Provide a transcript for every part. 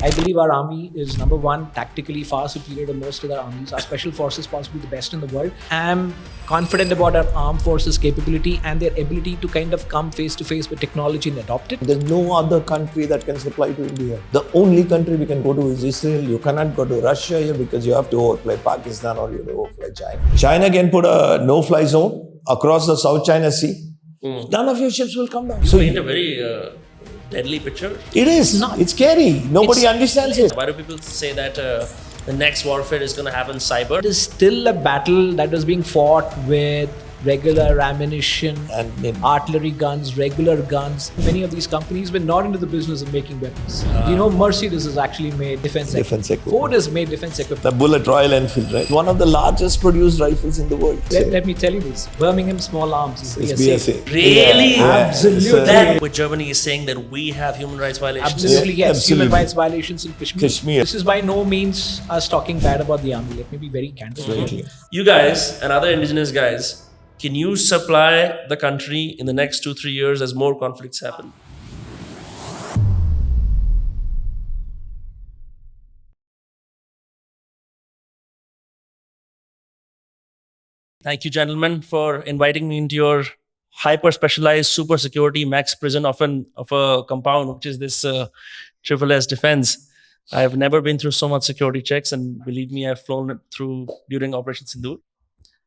I believe our army is number one, tactically far superior to most other armies. Our special forces possibly the best in the world. I'm confident about our armed forces capability and their ability to kind of come face to face with technology and adopt it. There's no other country that can supply to India. The only country we can go to is Israel. You cannot go to Russia here because you have to overfly Pakistan or you have to overfly China. China can put a no-fly zone across the South China Sea. None of your ships will come down. You paint a very deadly picture. It is. It's scary. Nobody understands it. Why do people say that the next warfare is going to happen cyber? It is still a battle that was being fought with regular ammunition And artillery guns, regular guns. Many of these companies were not into the business of making weapons. Mercedes has actually made defense equipment. Ford has made defense equipment. the Bullet Royal Enfield, right? One of the largest produced rifles in the world. Let me tell you this. Birmingham Small Arms is It's BSA. BSA. Really? Absolutely. That with Germany is saying that we have human rights violations. Absolutely, yes. Absolutely. Human rights violations in Kashmir. Kashmir. This is by no means us talking bad about the army. Let me be very candid. You guys and other indigenous guys, can you supply the country in the next 2-3 years as more conflicts happen? Thank you, gentlemen, for inviting me into your hyper-specialized super security max prison of a compound, which is this SSS Defence. I have never been through so much security checks, and believe me, I've flown it through during Operation Sindoor.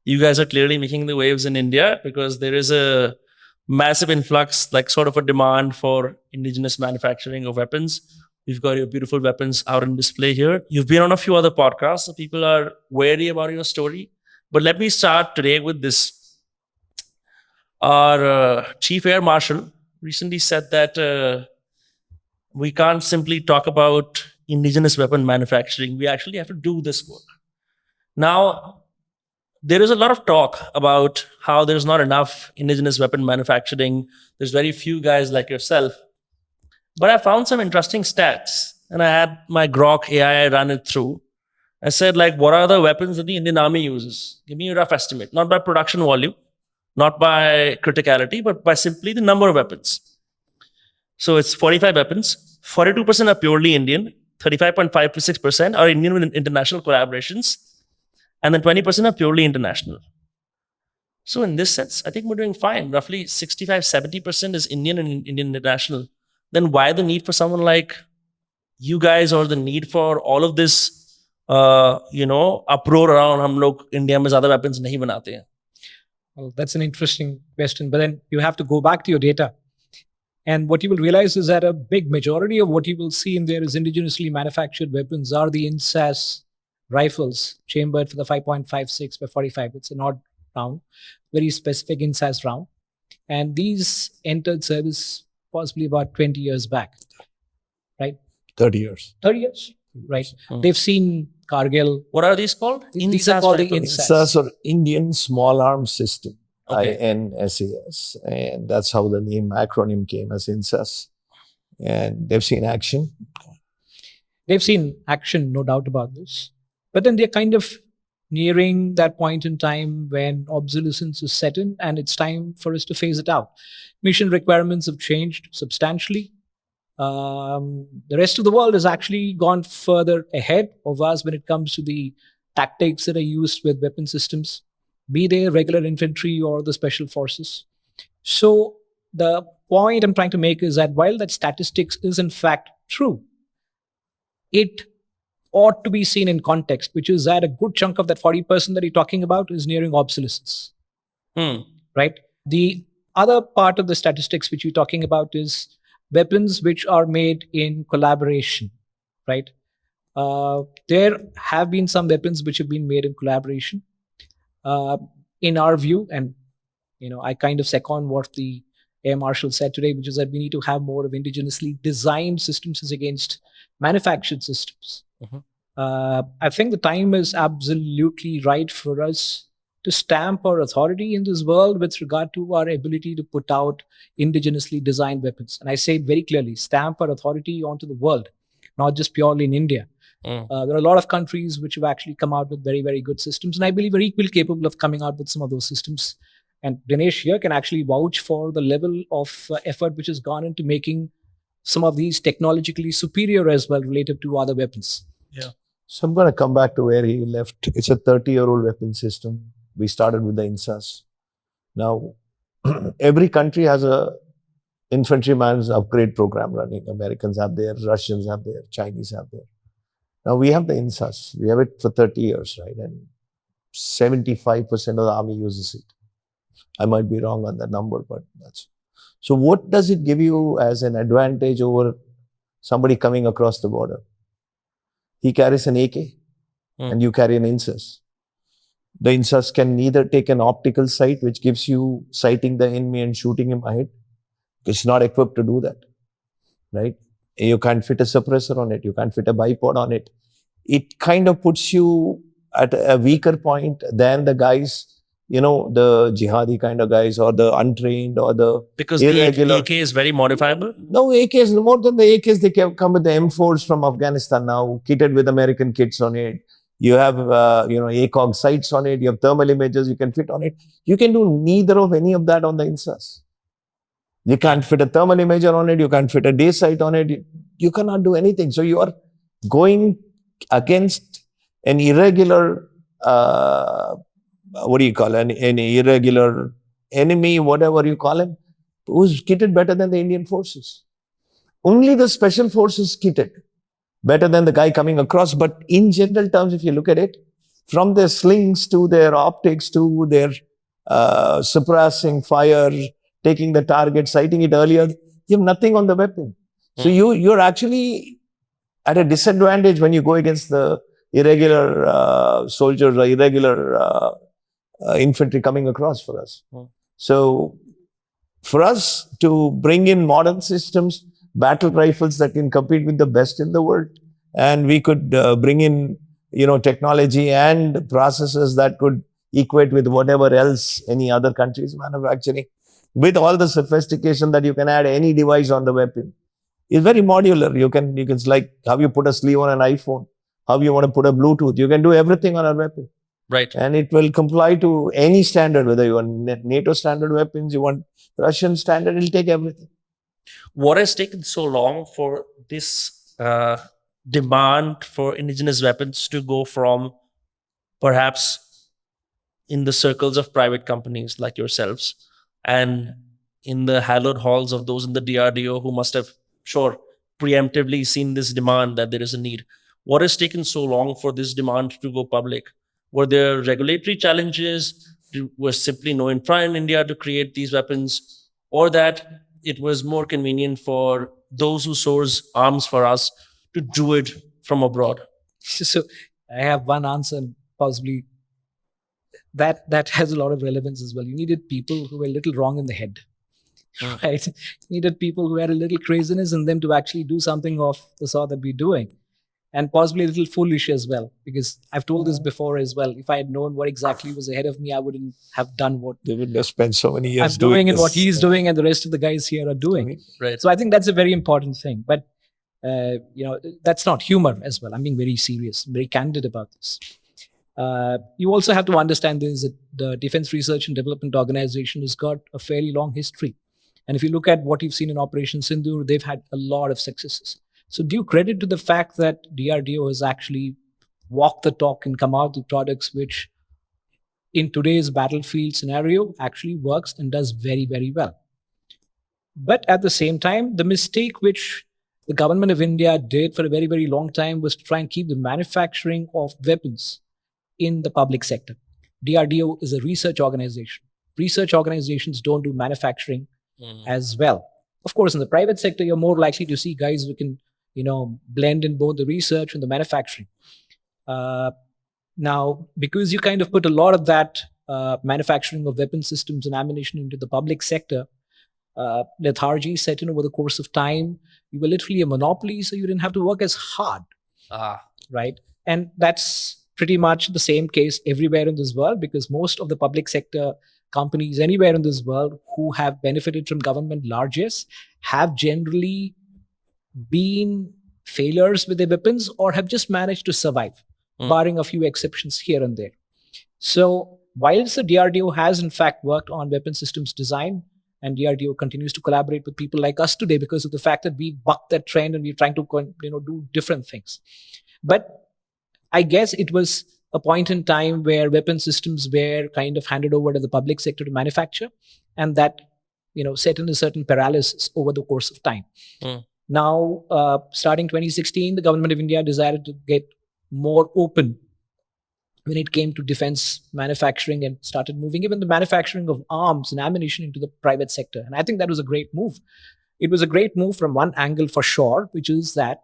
You guys are clearly making the waves in India because there is a massive influx, like sort of a demand for indigenous manufacturing of weapons. We've got your beautiful weapons out on display here. You've been on a few other podcasts, so people are wary about your story. But let me start today with this. Our Chief Air Marshal recently said that we can't simply talk about indigenous weapon manufacturing. We actually have to do this work. Now, there is a lot of talk about how there's not enough indigenous weapon manufacturing. There's very few guys like yourself. But I found some interesting stats, and I had my Grok AI run it through. I said, what are the weapons that the Indian Army uses? Give me a rough estimate, not by production volume, not by criticality, but by simply the number of weapons. So it's 45 weapons. 42% are purely Indian. 35.56% are Indian with international collaborations. And then 20% are purely international. So in this sense, I think we're doing fine. Roughly 65-70% is Indian and Indian international. Then why the need for someone like you guys, or the need for all of this, uproar around hum log India mein zyada weapons nahi banate hain? Well, that's an interesting question. But then you have to go back to your data. And what you will realize is that a big majority of what you will see in there is indigenously manufactured weapons are the INSAS rifles, chambered for the 5.56 by 45. It's an odd round, very specific INSAS round. And these entered service possibly about 20 years back, right? 30 years. 30 years, right? They've seen Kargil. What are these called? These are called the rifles. INSAS. INSAS or Indian Small Arms System. Okay. INSAS. And that's how the name acronym came as INSAS. And they've seen action. They've seen action, no doubt about this. But then they're kind of nearing that point in time when obsolescence is set in and it's time for us to phase it out. Mission requirements have changed substantially. The rest of the world has actually gone further ahead of us when it comes to the tactics that are used with weapon systems, be they regular infantry or the special forces. So the point I'm trying to make is that while that statistics is in fact true, it ought to be seen in context, which is that a good chunk of that 40% that you're talking about is nearing obsolescence, right? The other part of the statistics which you're talking about is weapons which are made in collaboration, right? There have been some weapons which have been made in collaboration. In our view, and I kind of second what the Air Marshal said today, which is that we need to have more of indigenously designed systems as against manufactured systems. I think the time is absolutely right for us to stamp our authority in this world with regard to our ability to put out indigenously designed weapons. And I say it very clearly, stamp our authority onto the world, not just purely in India. There are a lot of countries which have actually come out with very, very good systems. And I believe are equally capable of coming out with some of those systems. And Dinesh here can actually vouch for the level of effort which has gone into making some of these technologically superior as well relative to other weapons. So I'm going to come back to where he left. It's a 30-year-old weapon system. We started with the INSAS. Now, every country has a infantryman's upgrade program running. Americans have theirs, Russians have theirs, Chinese have theirs. Now we have the INSAS. We have it for 30 years, right? And 75% of the army uses it. I might be wrong on that number, but that's... So what does it give you as an advantage over somebody coming across the border? He carries an AK and you carry an INSAS. The INSAS can neither take an optical sight, which gives you sighting the enemy and shooting him ahead. It's not equipped to do that, right? You can't fit a suppressor on it. You can't fit a bipod on it. It kind of puts you at a weaker point than the guys, you know, the jihadi kind of guys or the untrained or the Because irregular. the AK is very modifiable? No, AKs, more than the AKs, they come with the M4s from Afghanistan now, kitted with American kits on it. You have, ACOG sights on it. You have thermal images you can fit on it. You can do neither of any of that on the INSAS. You can't fit a thermal imager on it. You can't fit a day sight on it. You cannot do anything. So you are going against an irregular, an irregular enemy, whatever you call him, who's kitted better than the Indian forces. Only the special forces kitted better than the guy coming across. But in general terms, if you look at it, from their slings to their optics to their suppressing fire, taking the target, sighting it earlier, you have nothing on the weapon. So you're actually at a disadvantage when you go against the irregular soldiers or irregular infantry coming across for us. So for us to bring in modern systems, battle rifles that can compete with the best in the world, and we could bring in, technology and processes that could equate with whatever else any other country is manufacturing, with all the sophistication that you can add any device on the weapon. It's very modular. You can like how you put a sleeve on an iPhone, how you want to put a Bluetooth. You can do everything on a weapon. Right. And it will comply to any standard, whether you want NATO standard weapons, you want Russian standard, it'll take everything. What has taken so long for this demand for indigenous weapons to go from perhaps in the circles of private companies like yourselves and in the hallowed halls of those in the DRDO who must have, preemptively seen this demand that there is a need? What has taken so long for this demand to go public? Were there regulatory challenges? Was simply no infra in India to create these weapons? Or that it was more convenient for those who source arms for us to do it from abroad? So I have one answer, and possibly that has a lot of relevance as well. You needed people who were a little wrong in the head, right? You needed people who had a little craziness in them to actually do something of the sort that we're doing. And possibly a little foolish as well, because I've told this before as well. If I had known what exactly was ahead of me, I wouldn't have done what they would have spent so many years I'm doing and this. what he's doing and the rest of the guys here are doing. Right. So I think that's a very important thing. But that's not humor as well. I'm being very serious, very candid about this. You also have to understand this, that the Defense Research and Development Organization has got a fairly long history. And if you look at what you've seen in Operation Sindoor, they've had a lot of successes. So due credit to the fact that DRDO has actually walked the talk and come out with products which in today's battlefield scenario actually works and does very, very well. But at the same time, the mistake which the government of India did for a very, very long time was to try and keep the manufacturing of weapons in the public sector. DRDO is a research organization. Research organizations don't do manufacturing as well. Of course, in the private sector, you're more likely to see guys who can blend in both the research and the manufacturing. Now, because you kind of put a lot of that manufacturing of weapon systems and ammunition into the public sector, lethargy set in over the course of time. You were literally a monopoly, so you didn't have to work as hard, right? And that's pretty much the same case everywhere in this world, because most of the public sector companies anywhere in this world who have benefited from government largesse have generally been failures with their weapons or have just managed to survive, barring a few exceptions here and there. So whilst the DRDO has in fact worked on weapon systems design, And DRDO continues to collaborate with people like us today because of the fact that we bucked that trend and we're trying to do different things. But I guess it was a point in time where weapon systems were kind of handed over to the public sector to manufacture, and that set in a certain paralysis over the course of time. Now, starting 2016, the government of India decided to get more open when it came to defense manufacturing and started moving even the manufacturing of arms and ammunition into the private sector. And I think that was a great move. It was a great move from one angle for sure, which is that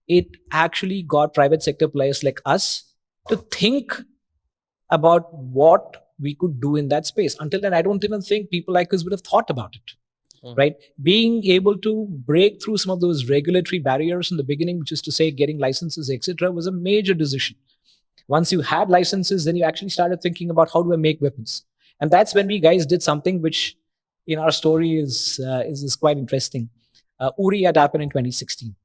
it actually got private sector players like us to think about what we could do in that space. Until then, I don't even think people like us would have thought about it. Right? Being able to break through some of those regulatory barriers in the beginning, which is to say getting licenses, etc., was a major decision. Once you had licenses, then you actually started thinking about how do I make weapons. And that's when we guys did something which in our story is quite interesting. Uri had happened in 2016.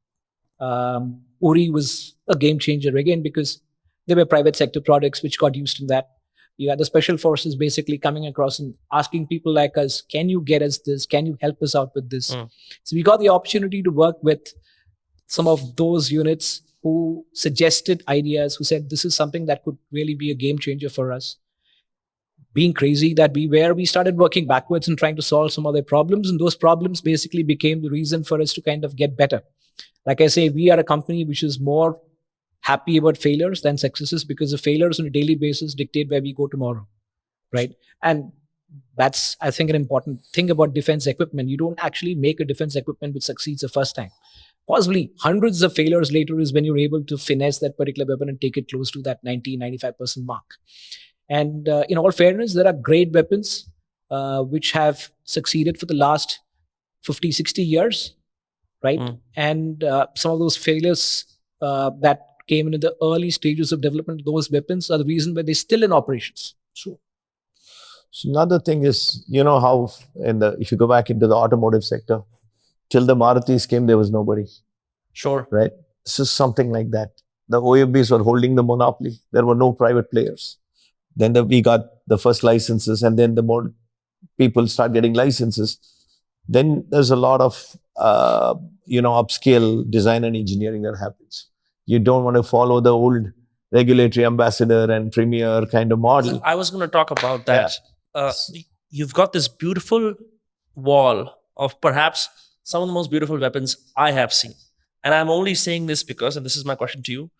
Uri was a game changer again because there were private sector products which got used in that. You had the special forces basically coming across and asking people like us, can you get us this? Can you help us out with this? So we got the opportunity to work with some of those units who suggested ideas, who said this is something that could really be a game changer for us. Being crazy that we started working backwards and trying to solve some of their problems. And those problems basically became the reason for us to kind of get better. Like I say, we are a company which is more happy about failures than successes, because the failures on a daily basis dictate where we go tomorrow, right? And that's, I think, an important thing about defense equipment. You don't actually make a defense equipment which succeeds the first time. Possibly hundreds of failures later is when you're able to finesse that particular weapon and take it close to that 90-95% mark. And in all fairness, there are great weapons which have succeeded for the last 50-60 years, right? And some of those failures that came in the early stages of development of those weapons are the reason why they're still in operations. So another thing is, how if you go back into the automotive sector, till the Marutis came, there was nobody. Sure. Right? This is something like that. The OEBs were holding the monopoly. There were no private players. Then we got the first licenses, and then the more people start getting licenses, then there's a lot of upscale design and engineering that happens. You don't want to follow the old regulatory ambassador and premier kind of model. I was going to talk about that. Yeah. You've got this beautiful wall of perhaps some of the most beautiful weapons I have seen. And I'm only saying this because, and this is my question to you,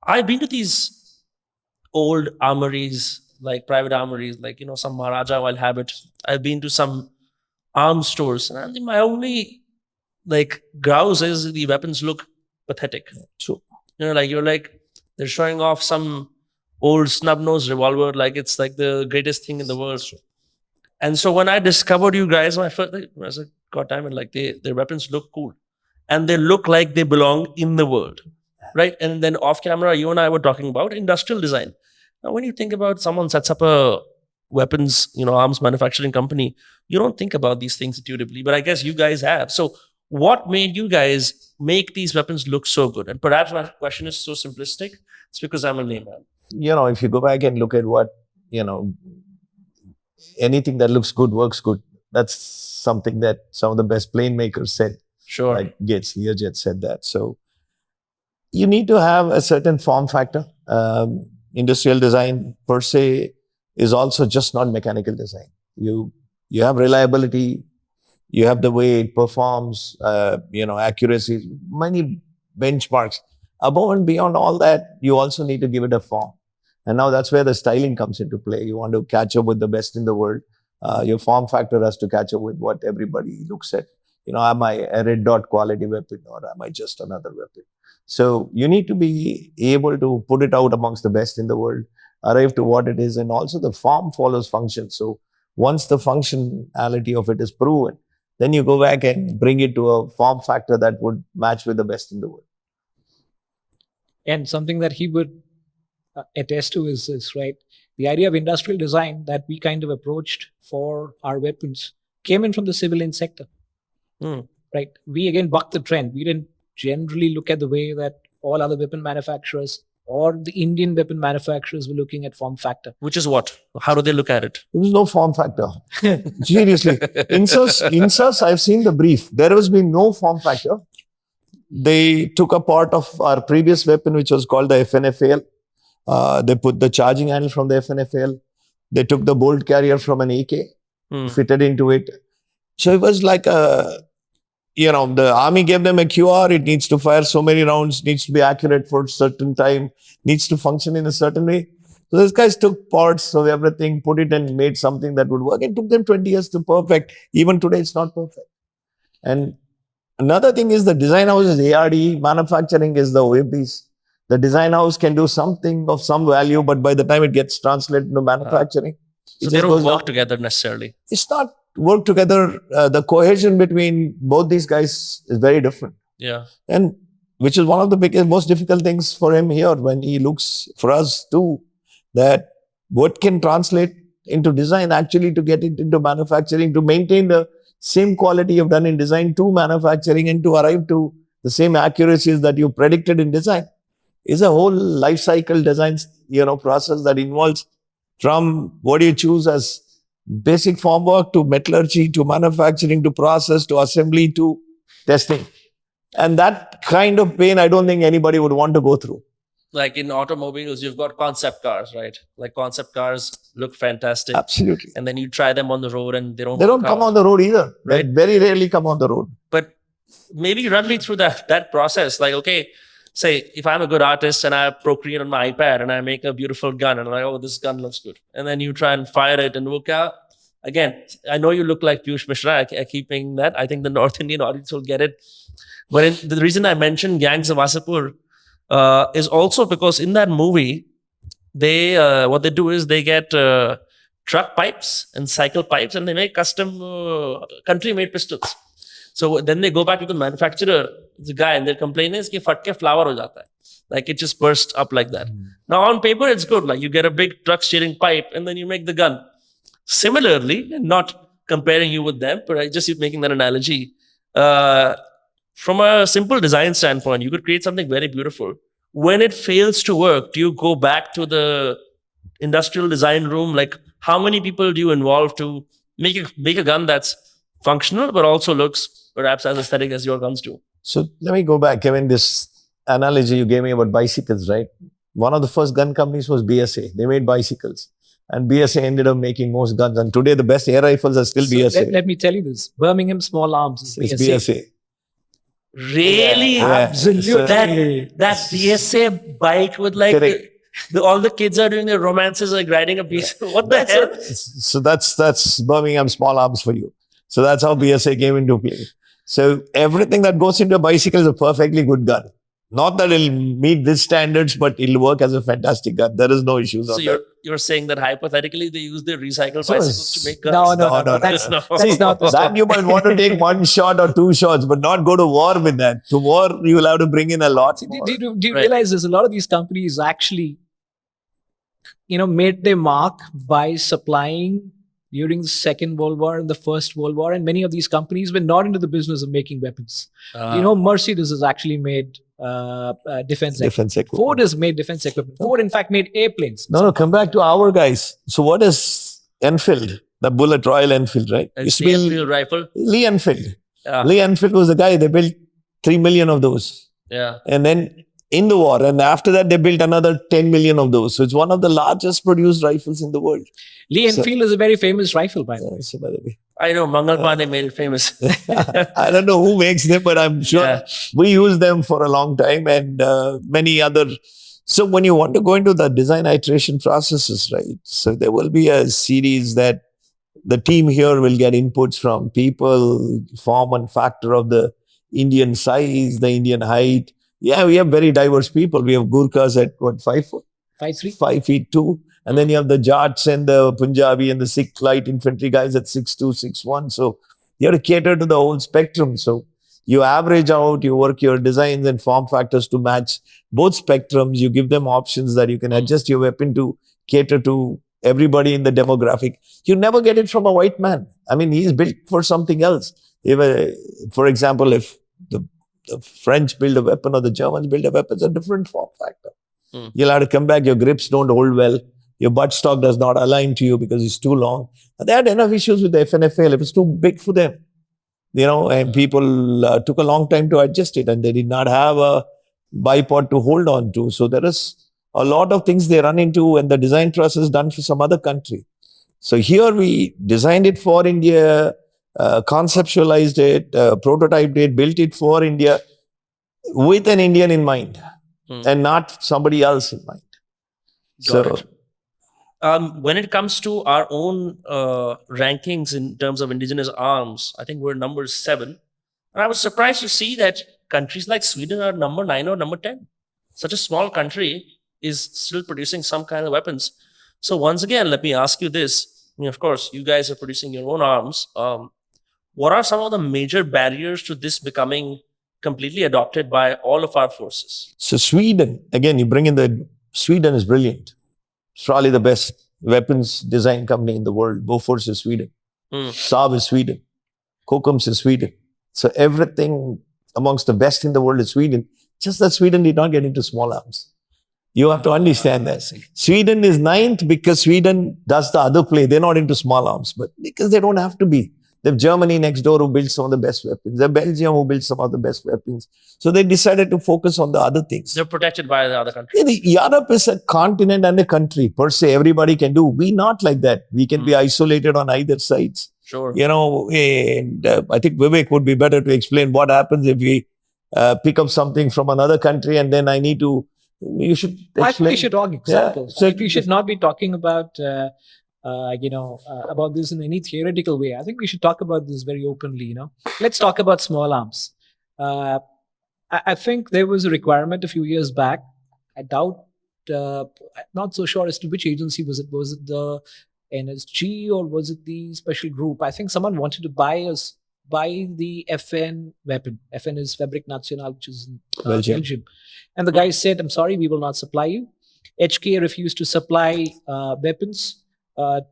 I've been to these old armories, like private armories, like, some Maharaja will have it. I've been to some arms stores, and I think my only grouse is the weapons look pathetic. True. They're showing off some old snub-nosed revolver like it's like the greatest thing in the world. And so when I discovered you guys, I was like, God damn it, their weapons look cool. And they look like they belong in the world, right? And then off camera, you and I were talking about industrial design. Now, when you think about someone sets up a weapons, arms manufacturing company, you don't think about these things intuitively, but I guess you guys have. So what made you guys make these weapons look so good? And perhaps my question is so simplistic. It's because I'm a layman. If you go back and look at what, anything that looks good works good. That's something that some of the best plane makers said. Sure. Like Learjet said that. So you need to have a certain form factor. Industrial design per se is also just not mechanical design. You have reliability, you have the way it performs, accuracy, many benchmarks. Above and beyond all that, you also need to give it a form. And now that's where the styling comes into play. You want to catch up with the best in the world. Your form factor has to catch up with what everybody looks at. Am I a red dot quality weapon, or am I just another weapon? So you need to be able to put it out amongst the best in the world, arrive to what it is, and also the form follows function. So once the functionality of it is proven, then you go back and bring it to a form factor that would match with the best in the world. And something that he would attest to is this, right? The idea of industrial design that we kind of approached for our weapons came in from the civilian sector, right? We again bucked the trend. We didn't generally look at the way that all other weapon manufacturers or the Indian weapon manufacturers were looking at form factor. Which is what? How do they look at it? There was no form factor. Seriously. Insers, I've seen the brief. There has been no form factor. They took a part of our previous weapon, which was called the FNFAL. They put the charging handle from the FNFAL. They took the bolt carrier from an AK, fitted into it. So it was like the army gave them a QR. It needs to fire so many rounds, needs to be accurate for a certain time, needs to function in a certain way. So these guys took parts of everything, put it and made something that would work. It took them 20 years to perfect. Even today, it's not perfect. And another thing is the design house is ARD, manufacturing is the OMPs. The design house can do something of some value, but by the time it gets translated into manufacturing, so they don't work together necessarily. It's not work together. The cohesion between both these guys is very different. Yeah. And which is one of the most difficult things for him here when he looks for us too, that what can translate into design actually to get it into manufacturing, to maintain the same quality you've done in design to manufacturing and to arrive to the same accuracies that you predicted in design is a whole life cycle design, process that involves from what you choose as basic formwork to metallurgy to manufacturing to process to assembly to testing. And that kind of pain, I don't think anybody would want to go through. Like in automobiles, you've got concept cars, right? Like concept cars look fantastic. Absolutely. And then you try them on the road and they don't come on the road either. Right? They very rarely come on the road. But maybe run me through that process. Like, okay, say if I'm a good artist and I Procreate on my iPad and I make a beautiful gun and I'm like, oh, this gun looks good. And then you try and fire it and work out. Again, I know you look like Piyush Mishra. I keep saying that. I think the North Indian audience will get it. But the reason I mentioned Gangs of Wasipur is also because in that movie, they what they do is they get truck pipes and cycle pipes and they make custom country-made pistols. So then they go back to the manufacturer, the guy, and their complaint is कि फट के flower हो जाता है. Like it just bursts up like that. Now on paper, it's good. Like you get a big truck steering pipe and then you make the gun. Similarly, and not comparing you with them, but I just making that analogy. From a simple design standpoint, you could create something very beautiful. When it fails to work, do you go back to the industrial design room? Like how many people do you involve to make a gun that's functional, but also looks perhaps as aesthetic as your guns do? So let me go back, Kevin, this analogy you gave me about bicycles, right? One of the first gun companies was BSA. They made bicycles. And BSA ended up making most guns. And today the best air rifles are still BSA. Let me tell you this. Birmingham Small Arms is BSA. Really? Yeah, absolutely. That BSA bike with like all the kids are doing their romances like riding a piece. What the hell? So that's Birmingham Small Arms for you. So that's how BSA came into play. So everything that goes into a bicycle is a perfectly good gun. Not that it'll meet these standards, but it'll work as a fantastic gun. There is no issues on that. You're saying that hypothetically they use their recycled bicycles to make guns? No. That's not that you might want to take one shot or two shots, but not go to war with that. To war, you will have to bring in a lot more. Do you realize this? A lot of these companies actually, made their mark by supplying during the Second World War and the First World War. And many of these companies were not into the business of making weapons. Mercedes has actually made defense equipment. Ford has made defense equipment. Ford, in fact, made airplanes. No, come back to our guys. So what is Enfield? The Bullet Royal Enfield, right? It's the Enfield rifle. Lee Enfield. Lee Enfield was the guy, they built 3 million of those. Yeah. And then in the war, and after that, they built another 10 million of those. So it's one of the largest produced rifles in the world. Lee Enfield is a very famous rifle, by the way. I know, Mangal Pandey made it famous. I don't know who makes them, but I'm sure we use them for a long time and many other. So when you want to go into the design iteration processes, right? So there will be a series that the team here will get inputs from people, form and factor of the Indian size, the Indian height. Yeah, we have very diverse people. We have Gurkhas at 5 foot? 5'3"? 5 feet 2. And then you have the Jats and the Punjabi and the Sikh light infantry guys at 6'2", 6'1". So you have to cater to the whole spectrum. So you average out, you work your designs and form factors to match both spectrums. You give them options that you can adjust your weapon to cater to everybody in the demographic. You never get it from a white man. I mean, he's built for something else. For example, if the French build a weapon or the Germans build a weapon, it's a different form factor. You'll have to come back. Your grips don't hold well. Your buttstock does not align to you because it's too long. And they had enough issues with the FNFL. It was too big for them, and people took a long time to adjust it, and they did not have a bipod to hold on to. So there is a lot of things they run into, and the design process is done for some other country. So here we designed it for India, conceptualized it, prototyped it, built it for India with an Indian in mind and not somebody else in mind. Got it. When it comes to our own rankings in terms of indigenous arms, I think we're number 7. And I was surprised to see that countries like Sweden are number 9 or number 10. Such a small country is still producing some kind of weapons. So once again, let me ask you this. I mean, of course, you guys are producing your own arms. What are some of the major barriers to this becoming completely adopted by all of our forces? So Sweden, again, you bring in Sweden is brilliant. It's probably the best weapons design company in the world. Bofors is Sweden. Saab is Sweden. Kockums is Sweden. So everything amongst the best in the world is Sweden. Just that Sweden did not get into small arms. You have to understand that. Sweden is 9th because Sweden does the other play. They're not into small arms, but because they don't have to be. They have Germany next door who builds some of the best weapons. They have Belgium who builds some of the best weapons. So they decided to focus on the other things. They're protected by the other countries. Europe is a continent and a country per se. Everybody can do. We not like that. We can be isolated on either sides. Sure. And I think Vivek would be better to explain what happens if we pick up something from another country and then you should explain. I think we should talk examples. Yeah. So we should not be talking about about this in any theoretical way. I think we should talk about this very openly. Let's talk about small arms. I think there was a requirement a few years back. I doubt, not so sure as to which agency was it. Was it the NSG or was it the special group? I think someone wanted to buy the FN weapon. FN is Fabric National, which is in Belgium. And the guy said, I'm sorry, we will not supply you. HK refused to supply weapons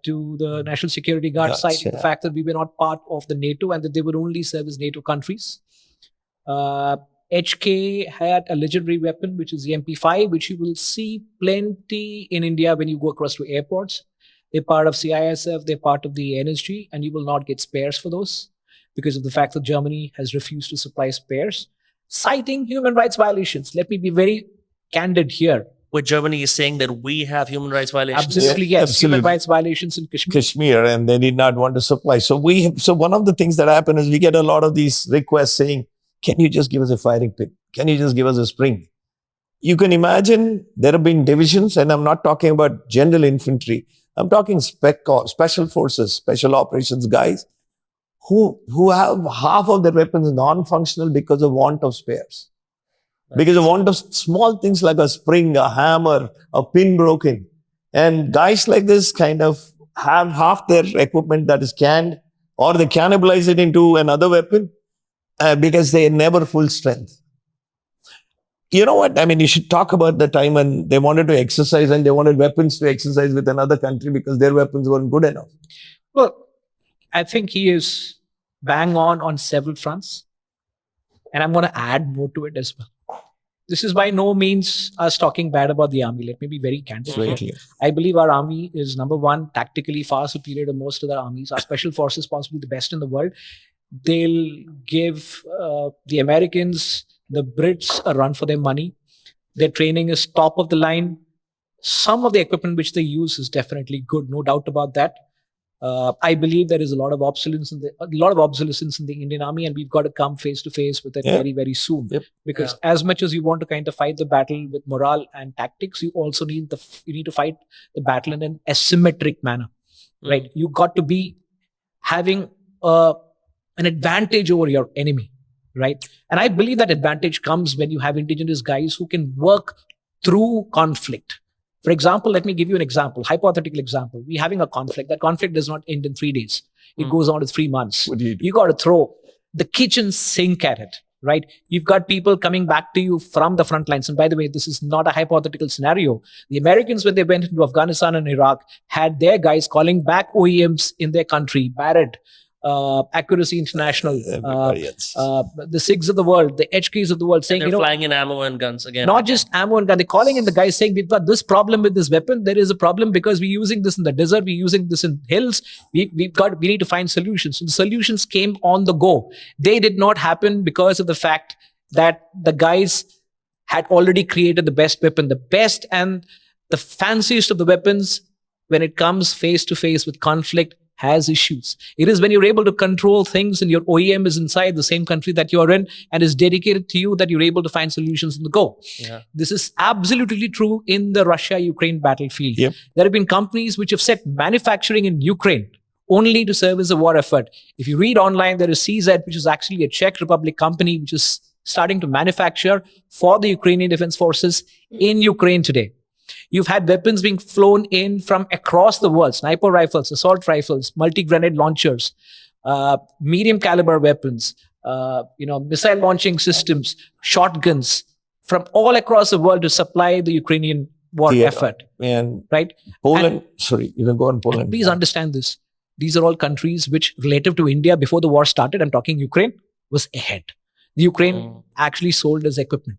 to the National Security Guard, citing the fact that we were not part of the NATO and that they would only serve as NATO countries. HK had a legendary weapon, which is the MP5, which you will see plenty in India when you go across to airports. They're part of CISF, they're part of the NSG, and you will not get spares for those because of the fact that Germany has refused to supply spares, citing human rights violations. Let me be very candid here. Where Germany is saying that we have human rights violations. Absolutely, yes. Absolutely. Human rights violations in Kashmir, and they did not want to supply. So one of the things that happen is we get a lot of these requests saying, can you just give us a firing pin? Can you just give us a spring? You can imagine there have been divisions, and I'm not talking about general infantry. I'm talking special forces, special operations guys who have half of their weapons non-functional because of want of spares. Because of want of small things like a spring, a hammer, a pin broken. And guys like this kind of have half their equipment that is canned, or they cannibalize it into another weapon because they are never full strength. You know what? I mean, you should talk about the time when they wanted to exercise and they wanted weapons to exercise with another country because their weapons weren't good enough. Well, I think he is bang on several fronts. And I'm going to add more to it as well. This is by no means us talking bad about the army. Let me be very candid. I believe our army is, number one, tactically far superior to most other armies. Our special forces possibly the best in the world. They'll give the Americans, the Brits a run for their money. Their training is top of the line. Some of the equipment which they use is definitely good, no doubt about that. I believe there is a lot of obsolescence in the Indian army, and we've got to come face to face with it very, very soon. Because as much as you want to kind of fight the battle with morale and tactics, you also need to fight the battle in an asymmetric manner, right? You got to be having an advantage over your enemy, right? And I believe that advantage comes when you have indigenous guys who can work through conflict. For example, let me give you an example, hypothetical example. We're having a conflict. That conflict does not end in 3 days. It goes on to 3 months. What do you do? You got to throw the kitchen sink at it, right? You've got people coming back to you from the front lines. And by the way, this is not a hypothetical scenario. The Americans, when they went into Afghanistan and Iraq, had their guys calling back OEMs in their country, Barrett, Accuracy International, Everybody else. the SIGs of the world, the HKs of the world, saying, They're flying in ammo and guns again. not just ammo and gun. They're calling in the guys saying, we've got this problem with this weapon. There is a problem because we're using this in the desert. We're using this in hills. We need to find solutions. So the solutions came on the go. They did not happen because of the fact that the guys had already created the best weapon, the best and the fanciest of the weapons when it comes face to face with conflict has issues. It is when you're able to control things and your OEM is inside the same country that you're in and is dedicated to you that you're able to find solutions on the go. Yeah. This is absolutely true in the Russia-Ukraine battlefield. Yep. There have been companies which have set manufacturing in Ukraine only to serve as a war effort. If you read online, there is CZ, which is actually a Czech Republic company, which is starting to manufacture for the Ukrainian Defense Forces in Ukraine today. You've had weapons being flown in from across the world, sniper rifles, assault rifles, multi-grenade launchers, medium caliber weapons, missile launching systems, shotguns from all across the world to supply the Ukrainian war effort. And right? Poland, sorry, you can go on Poland. Please understand this. These are all countries which, relative to India before the war started, I'm talking Ukraine, was ahead. The Ukraine actually sold us equipment.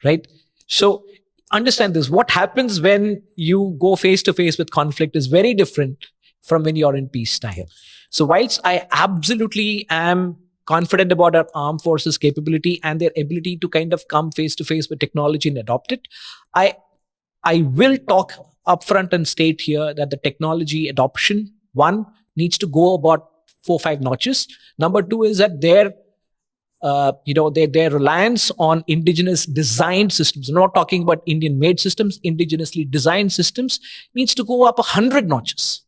Right? So understand this. What happens when you go face to face with conflict is very different from when you're in peacetime. So whilst I absolutely am confident about our armed forces capability and their ability to kind of come face to face with technology and adopt it, I will talk upfront and state here that the technology adoption, one, needs to go about 4 or 5 notches. Number two is that their reliance on indigenous designed systems. I'm not talking about Indian made systems, indigenously designed systems needs to go up 100 notches,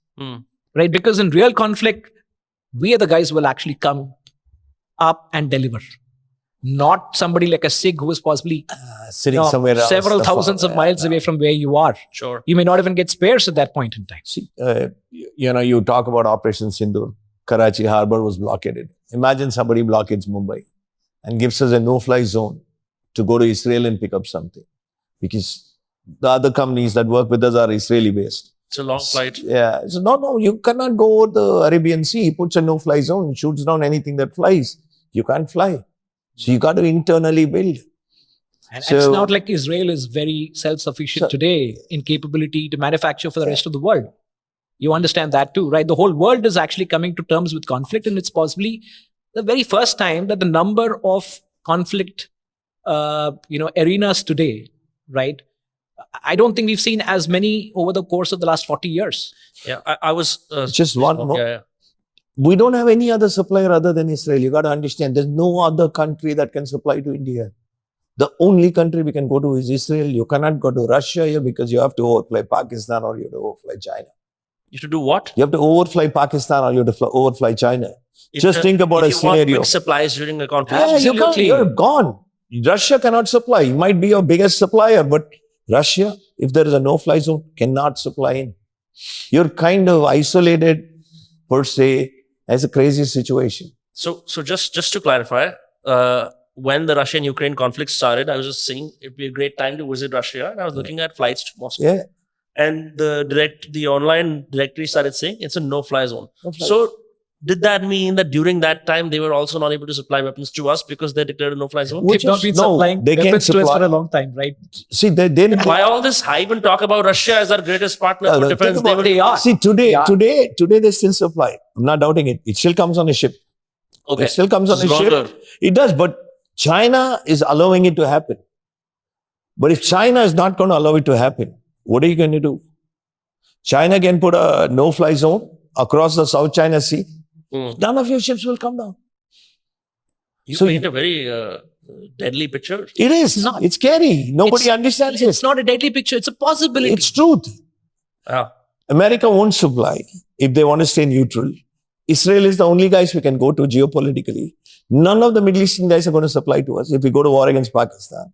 right? Because in real conflict, we are the guys who will actually come up and deliver. Not somebody like a SIG who is possibly sitting somewhere else, several thousands of miles away from where you are. Sure. You may not even get spares at that point in time. See, you talk about Operation Sindoor. Karachi harbor was blockaded. Imagine somebody blockades Mumbai and gives us a no-fly zone to go to Israel and pick up something. Because the other companies that work with us are Israeli-based. It's a long flight. Yeah. So no, you cannot go over the Arabian Sea. He puts a no-fly zone, shoots down anything that flies. You can't fly. So you got to internally build. And it's not like Israel is very self-sufficient today in capability to manufacture for the rest of the world. You understand that too, right? The whole world is actually coming to terms with conflict, and it's possibly the very first time that the number of conflict, arenas today, right? I don't think we've seen as many over the course of the last 40 years. Yeah, I was... just one more. Yeah. We don't have any other supplier other than Israel. You got to understand, there's no other country that can supply to India. The only country we can go to is Israel. You cannot go to Russia here because you have to overfly Pakistan or you have to overfly China. You have to do what? You have to overfly Pakistan or you have to overfly China. Just think about a scenario. If you want quick supplies during a conflict. Yeah, you're gone. Russia cannot supply. You might be your biggest supplier, but Russia, if there is a no-fly zone, cannot supply in. You're kind of isolated per se as a crazy situation. So just to clarify, when the Russia-Ukraine conflict started, I was just saying it'd be a great time to visit Russia. And I was looking at flights to Moscow. Yeah. And the online directory started saying it's a no-fly zone. No-fly. So did that mean that during that time they were also not able to supply weapons to us because they declared a no-fly zone? They've not been supplying they weapons can't to us supply. for a long time, right? See, they Why all this hype and talk about Russia as our greatest partner for defense? They are. See, today they still supply. I'm not doubting it. It still comes on a ship. Okay. It still comes on a Stronger. ship. It does, but China is allowing it to happen. But if China is not going to allow it to happen, what are you going to do? China can put a no-fly zone across the South China Sea. None of your ships will come down. You paint a very deadly picture. It is. It's scary. Nobody understands it. It's not a deadly picture. It's a possibility. It's truth. Yeah. America won't supply if they want to stay neutral. Israel is the only guys we can go to geopolitically. None of the Middle Eastern guys are going to supply to us if we go to war against Pakistan.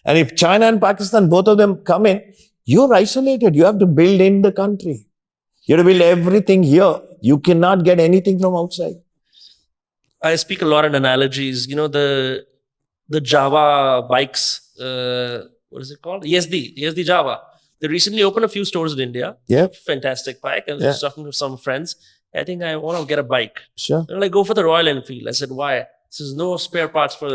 And if China and Pakistan, both of them come in, you're isolated. You have to build in the country. You have to build everything here. You cannot get anything from outside. I speak a lot in analogies. You know, the Java bikes, what is it called? ESD Java. They recently opened a few stores in India. Yeah. Fantastic bike. I was just talking to some friends. I think I want to get a bike. Sure. They're like, go for the Royal Enfield. I said, why? There's no spare parts for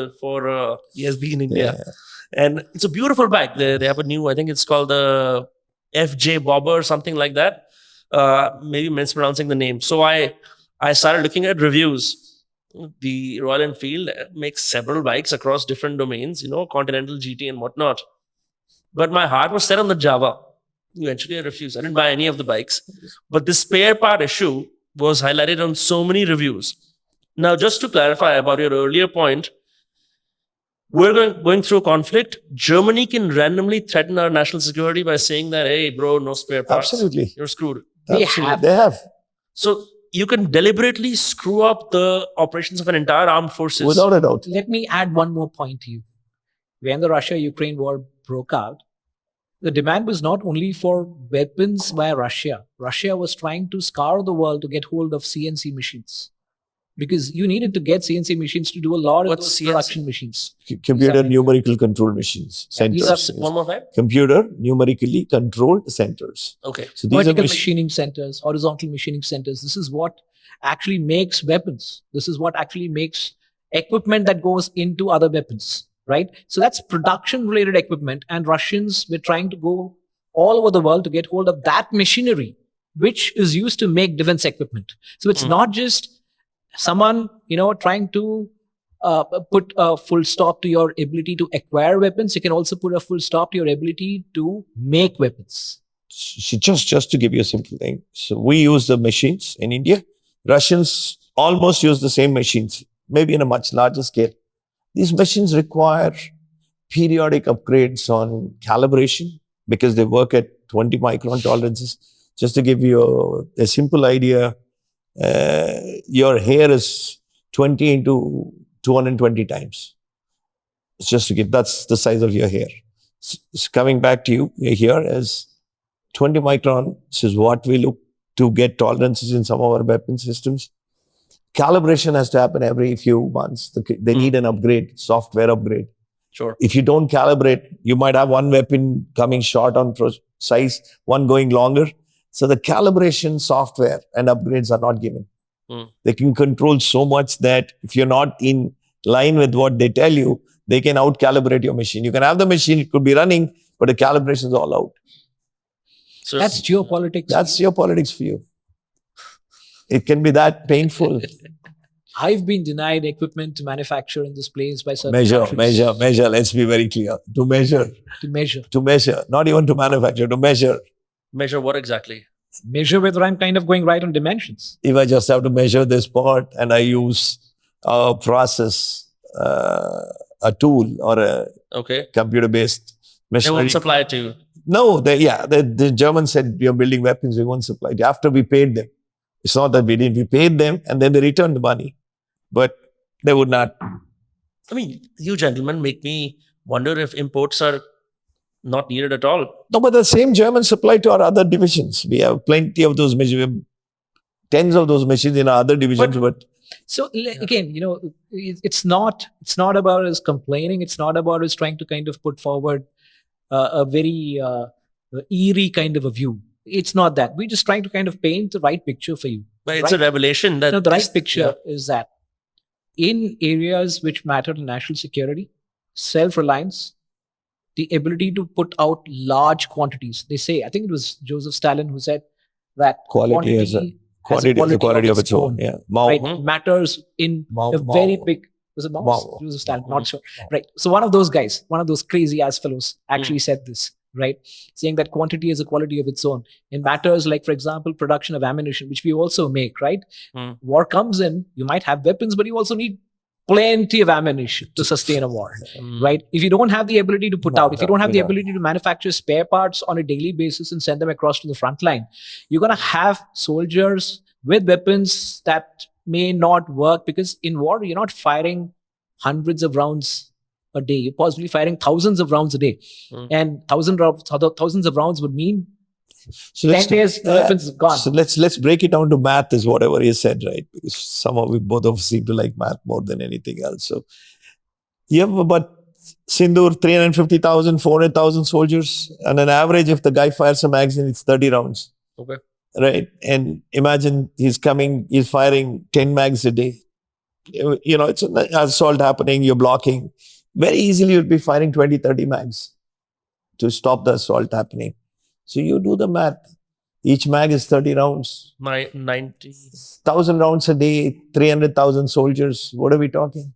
ESB in India. Yeah. And it's a beautiful bike. They have a new, I think it's called the FJ Bobber or something like that. Maybe mispronouncing the name. So I started looking at reviews. The Royal Enfield makes several bikes across different domains, Continental, GT and whatnot. But my heart was set on the Java. Eventually I refused. I didn't buy any of the bikes. But the spare part issue was highlighted on so many reviews. Now, just to clarify about your earlier point, we're going through a conflict. Germany can randomly threaten our national security by saying that, hey, bro, no spare parts. Absolutely. You're screwed. They have. So you can deliberately screw up the operations of an entire armed forces. Without a doubt. Let me add one more point to you. When the Russia-Ukraine war broke out, the demand was not only for weapons by Russia. Russia was trying to scour the world to get hold of CNC machines. Because you needed to get CNC machines to do a lot of What's those CNC? production machines. Computer numerical control machines. these Centers. are- One more time. Computer numerically controlled centers. Okay. So these are Vertical mach- machining centers, horizontal machining centers. This is what actually makes weapons. This is what actually makes equipment that goes into other weapons, right? So that's production related equipment. And Russians were trying to go all over the world to get hold of that machinery, which is used to make defense equipment. So it's not just someone, trying to put a full stop to your ability to acquire weapons. You can also put a full stop to your ability to make weapons. So just to give you a simple thing. So we use the machines in India. Russians almost use the same machines, maybe in a much larger scale. These machines require periodic upgrades on calibration because they work at 20 micron tolerances. Just to give you a simple idea, your hair is 20 into 220 times. It's just to give, that's the size of your hair. Coming back to you here is 20 microns is what we look to get tolerances in some of our weapon systems. Calibration has to happen every few months. They need an upgrade, software upgrade. Sure. If you don't calibrate, you might have one weapon coming short on size, one going longer. So the calibration software and upgrades are not given. They can control so much that if you're not in line with what they tell you, they can out-calibrate your machine. You can have the machine, it could be running, but the calibration is all out. So That's geopolitics. That's your politics for you. It can be that painful. I've been denied equipment to manufacture in this place by certain Measure. countries. Let's be very clear. To measure. To measure. Not even to manufacture, to measure. measure what exactly? Measure whether I'm kind of going right on dimensions. If I just have to measure this part and I use a process, a tool or a Okay. computer-based They machinery. won't supply it to you. No, the Germans said, we are building weapons, we won't supply it. After we paid them. It's not that we didn't, we paid them and then they returned the money. But they would not. I mean, you gentlemen make me wonder if imports are not needed at all. No, but the same Germans supply to our other divisions. We have plenty of those machines, we have tens of those machines in our other divisions, but So again, it's not about us complaining. It's not about us trying to kind of put forward a very eerie kind of a view. It's not that. We're just trying to kind of paint the right picture for you. But it's a revelation that The right this- picture is that in areas which matter to national security, self-reliance, the ability to put out large quantities. They say, I think it was Joseph Stalin who said that quality has a quality of its own. Yeah. Mao. Right, matters in Mao- a very Mao. big. Was it Mao? Mao. Joseph Stalin? Not sure. Right. So one of those guys, one of those crazy ass fellows, actually said this. Right, saying that quantity is a quality of its own. In matters like, for example, production of ammunition, which we also make. Right, war comes in, you might have weapons, but you also need plenty of ammunition to sustain a war. Right, if you don't have the ability to put out, if you don't have the ability to manufacture spare parts on a daily basis and send them across to the front line, you're going to have soldiers with weapons that may not work, because in war you're not firing hundreds of rounds a day. You're possibly firing thousands of rounds a day, and thousands of rounds would mean So 10 days the weapons is gone. So let's break it down to math, is whatever he said, right? Because somehow we both of us seem to like math more than anything else. So you have about Sindoor, 350,000, 400,000 soldiers, and on average, if the guy fires a magazine, it's 30 rounds. Okay. right? And imagine he's firing 10 mags a day. It's an assault happening, you're blocking. Very easily you'd be firing 20, 30 mags to stop the assault happening. So you do the math. Each mag is 30 rounds. 90. 1,000 rounds a day, 300,000 soldiers. What are we talking?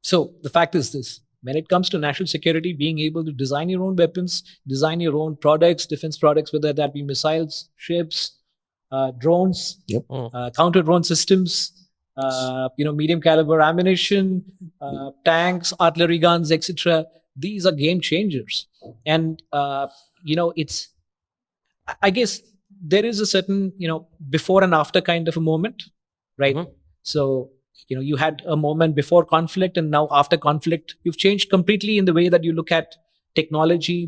So the fact is this: when it comes to national security, being able to design your own weapons, design your own products, defense products, whether that be missiles, ships, drones, Yep. counter drone systems, medium caliber ammunition, tanks, artillery guns, etc. These are game changers, and it's. I guess there is a certain before and after kind of a moment, right? Mhm. So you had a moment before conflict, and now after conflict, you've changed completely in the way that you look at technology,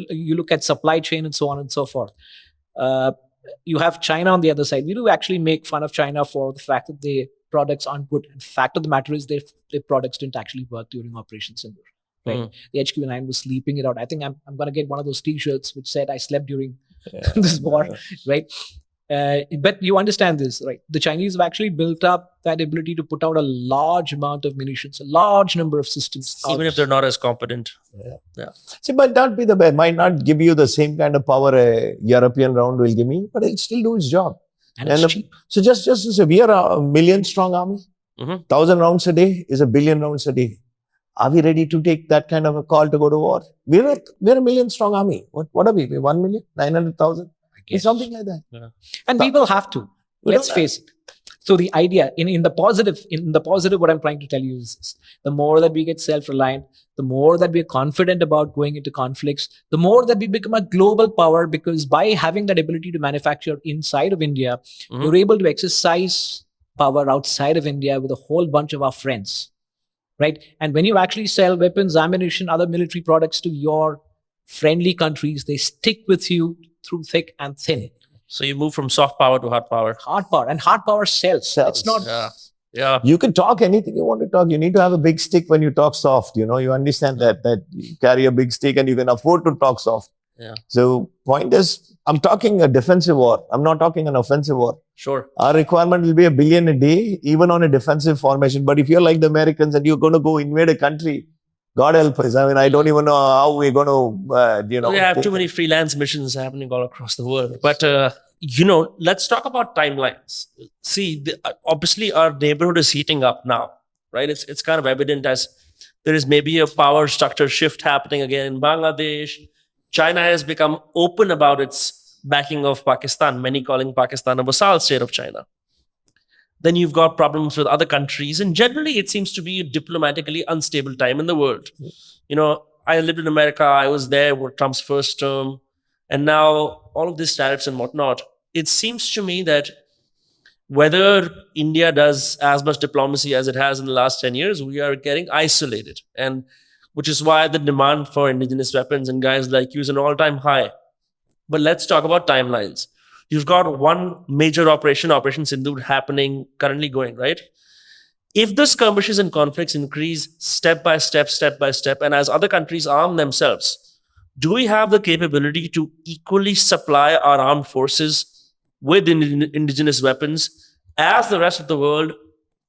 you look at supply chain, and so on and so forth. You have China on the other side. We do actually make fun of China for the fact that their products aren't good. The fact of the matter is their products didn't actually work during Operation Sindoor. Right? The HQ9 was sleeping it out. I think I'm going to get one of those T-shirts which said I slept during this war, right? But you understand this, right? The Chinese have actually built up that ability to put out a large amount of munitions, a large number of systems. Even if they're not as competent. See, but not be the best. Might not give you the same kind of power a European round will give me, but it'll still do its job. And it's cheap. So just to say, we are a million strong army. 1,000 rounds a day is a billion rounds a day. Are we ready to take that kind of a call to go to war? We're a million strong army. What are we? We're 1,900,000? It's something like that. Yeah. And we will have to. Let's face it. So the idea in the positive, what I'm trying to tell you is this: the more that we get self-reliant, the more that we're confident about going into conflicts, the more that we become a global power, because by having that ability to manufacture inside of India, we're able to exercise power outside of India with a whole bunch of our friends. Right? And when you actually sell weapons, ammunition, other military products to your friendly countries, they stick with you through thick and thin. So you move from soft power to hard power. Hard power. And hard power sells. It's not... Yeah. You can talk anything you want to talk. You need to have a big stick when you talk soft. You understand that you carry a big stick and you can afford to talk soft. Yeah. So point is, I'm talking a defensive war. I'm not talking an offensive war. Sure. Our requirement will be $1 billion a day, even on a defensive formation. But if you're like the Americans and you're going to go invade a country, God help us. I mean, I don't even know how we're going to, We have too many freelance missions happening all across the world. But, let's talk about timelines. See, obviously our neighborhood is heating up now, right? It's kind of evident as there is maybe a power structure shift happening again in Bangladesh. China has become open about its backing of Pakistan, many calling Pakistan a vassal state of China. Then you've got problems with other countries. And generally, it seems to be a diplomatically unstable time in the world. I lived in America. I was there for Trump's first term. And now all of these tariffs and whatnot, it seems to me that whether India does as much diplomacy as it has in the last 10 years, we are getting isolated. And which is why the demand for indigenous weapons and guys like you is an all-time high. But let's talk about timelines. You've got one major Operation Sindoor happening, currently going, right? If the skirmishes and conflicts increase step by step, and as other countries arm themselves, do we have the capability to equally supply our armed forces with indigenous weapons as the rest of the world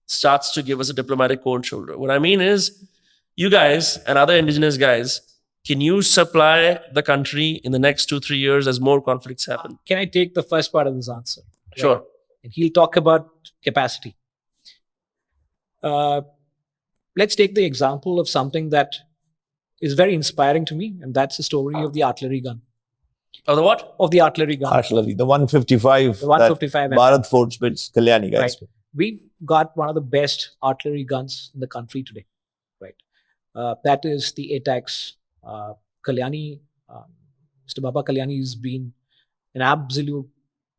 starts to give us a diplomatic cold shoulder? What I mean is, you guys and other indigenous guys, can you supply the country in the next 2-3 years as more conflicts happen? Can I take the first part of this answer? Sure. Right? And he'll talk about capacity. Let's take the example of something that is very inspiring to me, and that's the story of the artillery gun. Of the what? Of the artillery gun. Artillery, the 155. The 155. Bharat Force builds, Kalyani guys. Right. We've got one of the best artillery guns in the country today. Right. That is the ATAX. Kalyani, Mr. Baba Kalyani has been an absolute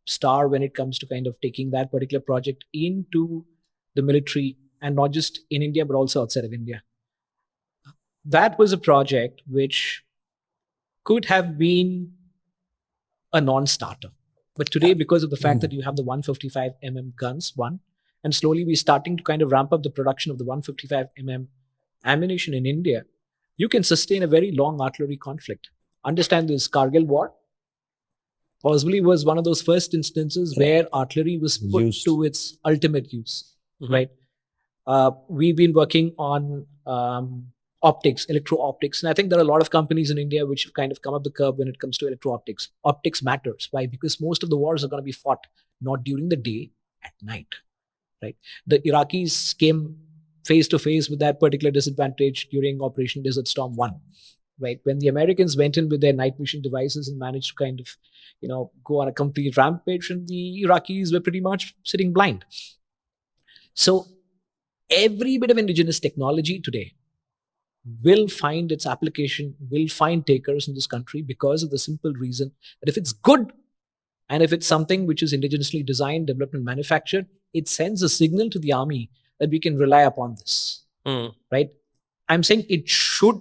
star when it comes to kind of taking that particular project into the military, and not just in India, but also outside of India. That was a project which could have been a non-starter. But today, because of the fact that you have the 155mm guns, and slowly we're starting to kind of ramp up the production of the 155mm ammunition in India, you can sustain a very long artillery conflict. Understand this Kargil war? possibly was one of those first instances where artillery was put Used. to its ultimate use, Mhm. right? We've been working on optics, electro-optics, and I think there are a lot of companies in India which have kind of come up the curve when it comes to electro-optics. Optics matters. Why? Because most of the wars are going to be fought not during the day, at night, right? The Iraqis came face to face with that particular disadvantage during Operation Desert Storm 1, right? When the Americans went in with their night vision devices and managed to kind of, go on a complete rampage, and the Iraqis were pretty much sitting blind. So every bit of indigenous technology today will find its application, will find takers in this country because of the simple reason that if it's good and if it's something which is indigenously designed, developed, and manufactured, it sends a signal to the army that we can rely upon this, right? I'm saying it should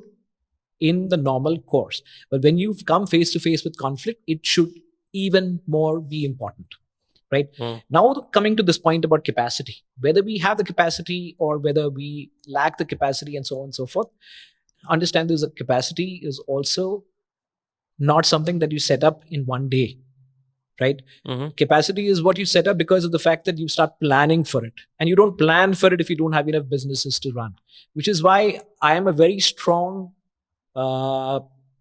in the normal course. But when you've come face to face with conflict, it should even more be important, right? Now, coming to this point about capacity, whether we have the capacity or whether we lack the capacity and so on and so forth, understand this, that capacity is also not something that you set up in one day, right? Capacity is what you set up because of the fact that you start planning for it. And you don't plan for it if you don't have enough businesses to run, which is why I am a very strong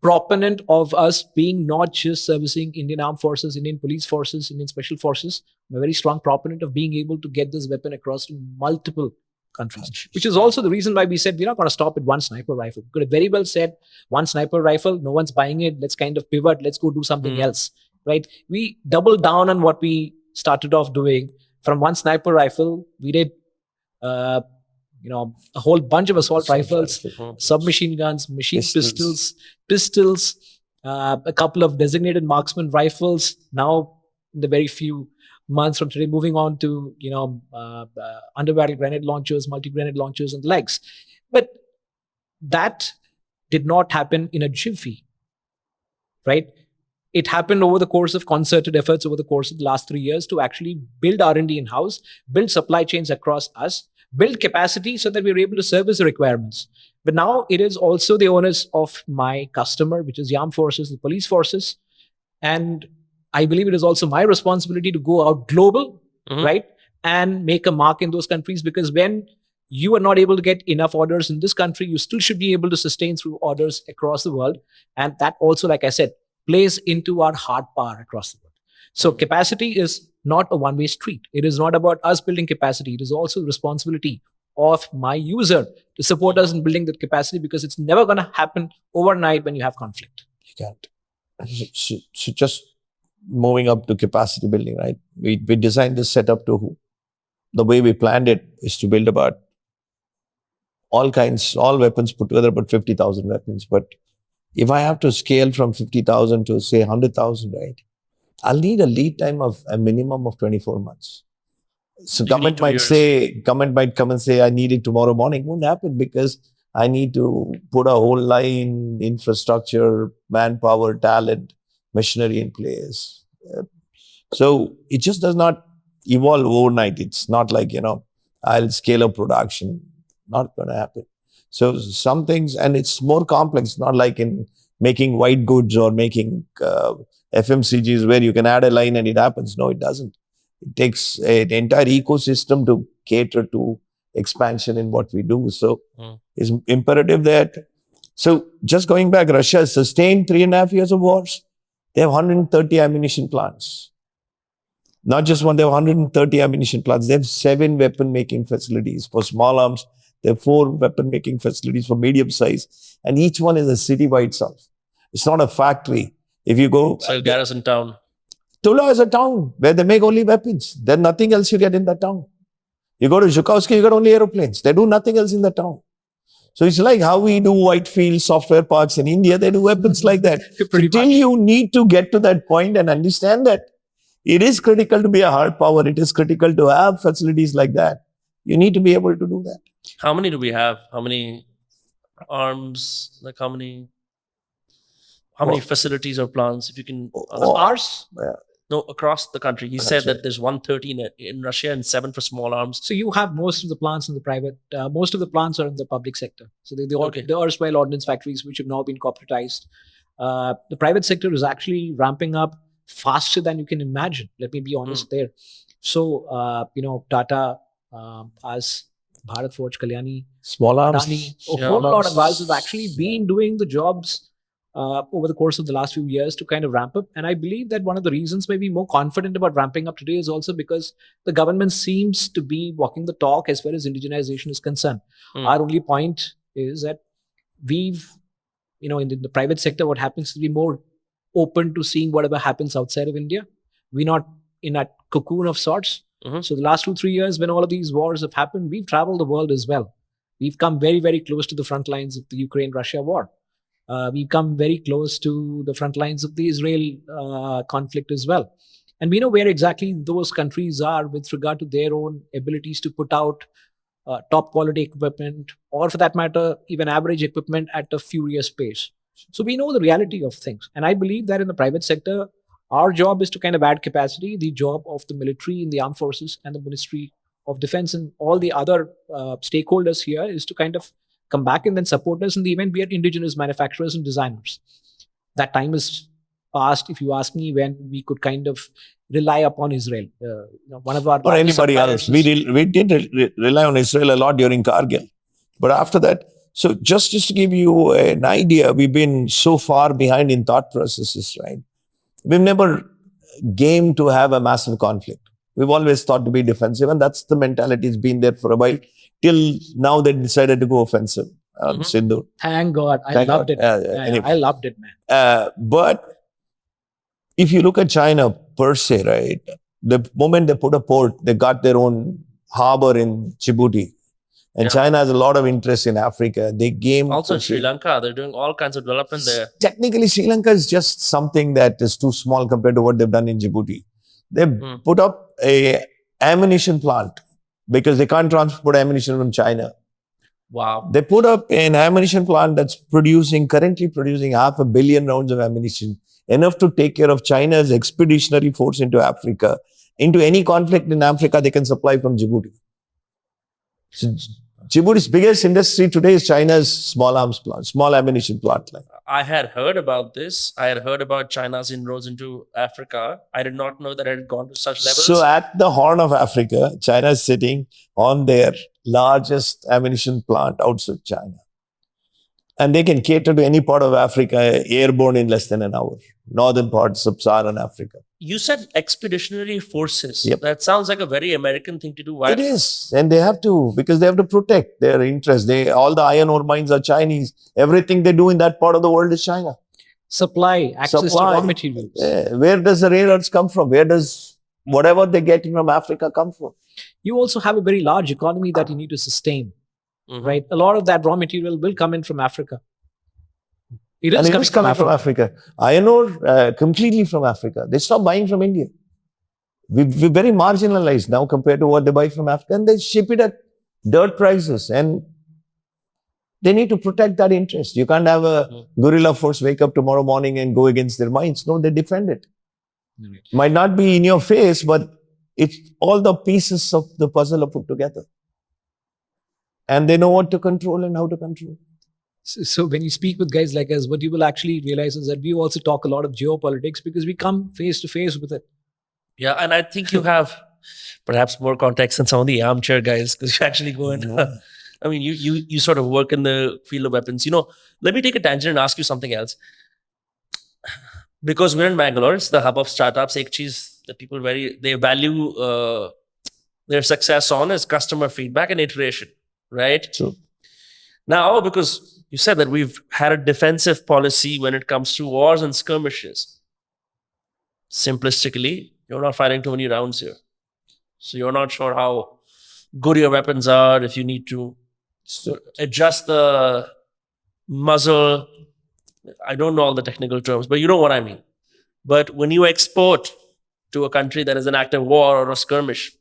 proponent of us being not just servicing Indian armed forces, Indian police forces, Indian special forces. I'm a very strong proponent of being able to get this weapon across to multiple countries, which is also the reason why we said we're not going to stop at one sniper rifle. We could have very well said one sniper rifle, no one's buying it, let's kind of pivot, let's go do something else, right? We doubled down on what we started off doing. From one sniper rifle, we did a whole bunch of assault rifles, submachine guns, machine pistols, a couple of designated marksman rifles. Now, in the very few months from today, moving on to underbarrel grenade launchers, multi-grenade launchers, and the likes. But that did not happen in a jiffy, right? It happened over the course of concerted efforts over the course of the last 3 years to actually build R&D in-house, build supply chains across us, build capacity so that we're able to service the requirements. But now it is also the onus of my customer, which is the armed forces, the police forces. And I believe it is also my responsibility to go out global, right? And make a mark in those countries, because when you are not able to get enough orders in this country, you still should be able to sustain through orders across the world. And that also, like I said, plays into our hard power across the world. So capacity is not a one-way street. It is not about us building capacity. It is also the responsibility of my user to support us in building that capacity, because it's never going to happen overnight when you have conflict. You can't. So just moving up to capacity building, right? We designed this setup to, the way we planned it is to build about all weapons put together, about 50,000 weapons. But if I have to scale from 50,000 to say 100,000, right? I'll need a lead time of a minimum of 24 months. So government might come and say, I need it tomorrow morning. It won't happen, because I need to put a whole line, infrastructure, manpower, talent, machinery in place. So it just does not evolve overnight. It's not like, I'll scale up production. Not going to happen. So some things, and it's more complex, not like in making white goods or making FMCGs where you can add a line and it happens. No, it doesn't. It takes an entire ecosystem to cater to expansion in what we do. So it's imperative that, so just going back, Russia has sustained 3.5 years of wars. They have 130 ammunition plants. Not just one, they have 130 ammunition plants. They have 7 weapon making facilities for small arms. There are 4 weapon making facilities for medium size, and each one is a city by itself. It's not a factory. If you go, it's a garrison town. Tula is a town where they make only weapons. There's nothing else you get in that town. You go to Zhukovsky, you get only aeroplanes. They do nothing else in the town. So it's like how we do Whitefield software parks in India. They do weapons like that. Till you need to get to that point and understand that it is critical to be a hard power. It is critical to have facilities like that. You need to be able to do that. How many do we have? How many arms? Like how many facilities or plants? If you can. Ours? No, across the country. He said that there's 130 in Russia and 7 for small arms. So you have most of the plants in the private, most of the plants are in the public sector. So the erstwhile ordnance factories, which have now been corporatized. The private sector is actually ramping up faster than you can imagine. Let me be honest there. So, Tata, as Bharat Forge, Kalyani, Small arms. Adani, a Yeah. whole lot of guys have actually been doing the jobs over the course of the last few years to kind of ramp up. And I believe that one of the reasons why we're more confident about ramping up today is also because the government seems to be walking the talk as far as indigenization is concerned. Our only point is that we've, in the private sector, what happens is we're more open to seeing whatever happens outside of India. We're not in a cocoon of sorts. So the last 2-3 years, when all of these wars have happened, we've traveled the world as well. We've come very, very close to the front lines of the Ukraine-Russia war. We've come very close to the front lines of the Israel conflict as well. And we know where exactly those countries are with regard to their own abilities to put out top quality equipment, or for that matter, even average equipment at a furious pace. So we know the reality of things. And I believe that in the private sector, our job is to kind of add capacity. The job of the military and the armed forces and the Ministry of Defense and all the other stakeholders here is to kind of come back and then support us in the event we are indigenous manufacturers and designers. That time is past, if you ask me, when we could kind of rely upon Israel. One of our Or anybody else. We did rely on Israel a lot during Kargil. But after that, so just to give you an idea, we've been so far behind in thought processes, right? We've never gamed to have a massive conflict. We've always thought to be defensive, and that's the mentality. It's been there for a while. Till now, they decided to go offensive on Sindoor. Thank God. I loved it. Anyway. I loved it, man. But if you look at China per se, right, the moment they put a port, they got their own harbor in Djibouti. And China has a lot of interest in Africa. They game Also Sri Lanka, they're doing all kinds of development there. Technically, Sri Lanka is just something that is too small compared to what they've done in Djibouti. They put up a ammunition plant because they can't transport ammunition from China. Wow. They put up an ammunition plant that's currently producing 500 million rounds of ammunition, enough to take care of China's expeditionary force into Africa. Into any conflict in Africa, they can supply from Djibouti. So Djibouti's biggest industry today is China's small arms plant, small ammunition plant. I had heard about this. I had heard about China's inroads into Africa. I did not know that it had gone to such levels. So at the Horn of Africa, China is sitting on their largest ammunition plant outside China. And they can cater to any part of Africa airborne in less than an hour. Northern part, sub-Saharan Africa. You said expeditionary forces. Yep. That sounds like a very American thing to do. Why? It is. And they have to, because they have to protect their interests. All the iron ore mines are Chinese. Everything they do in that part of the world is China. Access to raw materials. Yeah. Where does the rare earths come from? Where does whatever they get from Africa come from? You also have a very large economy that you need to sustain. Right? A lot of that raw material will come in from Africa. It is coming from Africa. Iron ore, completely from Africa. They stop buying from India. We're very marginalized now compared to what they buy from Africa. And they ship it at dirt prices. And they need to protect that interest. You can't have a guerrilla force wake up tomorrow morning and go against their mines. No, they defend it. Might not be in your face, but it's all the pieces of the puzzle are put together. And they know what to control and how to control. So when you speak with guys like us, what you will actually realize is that we also talk a lot of geopolitics because we come face to face with it. Yeah, and I think you have perhaps more context than some of the armchair guys because you actually go in. I mean, you sort of work in the field of weapons. Let me take a tangent and ask you something else. Because we're in Bangalore, it's the hub of startups. Ek cheez that people they value their success on is customer feedback and iteration, right? True. Now, because you said that we've had a defensive policy when it comes to wars and skirmishes. Simplistically, you're not firing too many rounds here. So you're not sure how good your weapons are, if you need to adjust the muzzle. I don't know all the technical terms, but you know what I mean. But when you export to a country that is an active war or a skirmish,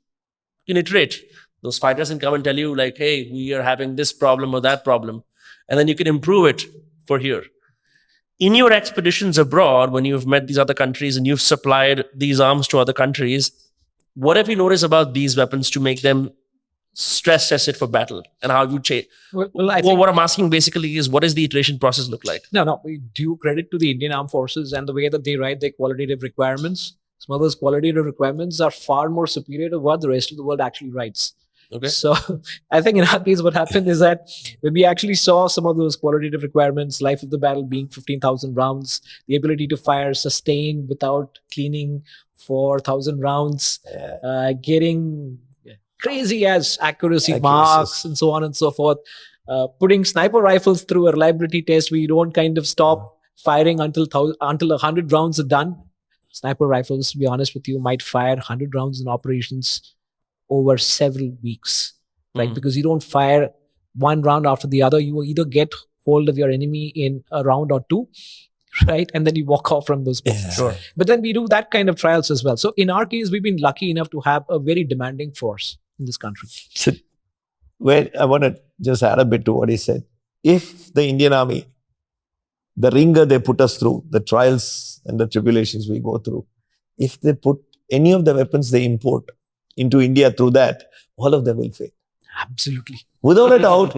you can iterate. Those fighters can come and tell you like, hey, we are having this problem or that problem. And then you can improve it for here. In your expeditions abroad, when you've met these other countries and you've supplied these arms to other countries, what have you noticed about these weapons to make them stress test it for battle, and how you change? I think What I'm asking basically is, what does the iteration process look like? no, we due credit to the Indian Armed Forces and the way that they write their qualitative requirements. Some of those qualitative requirements are far more superior to what the rest of the world actually writes. Okay. So I think in our case, what happened is that when we actually saw some of those qualitative requirements, life of the battle being 15,000 rounds, the ability to fire sustained without cleaning for 1,000 rounds, getting crazy as accuracy marks and so on and so forth, putting sniper rifles through a reliability test where you don't kind of stop firing until 100 rounds are done. Sniper rifles, to be honest with you, might fire 100 rounds in operations over several weeks, right? Because you don't fire one round after the other. You will either get hold of your enemy in a round or two, right? And then you walk off from those spots. Yeah. Sure. But then we do that kind of trials as well. So in our case, we've been lucky enough to have a very demanding force in this country. So, where I want to just add a bit to what he said. If the Indian Army, the ringer they put us through, the trials and the tribulations we go through, if they put any of the weapons they import into India through that, all of them will fail. Absolutely. Without a doubt,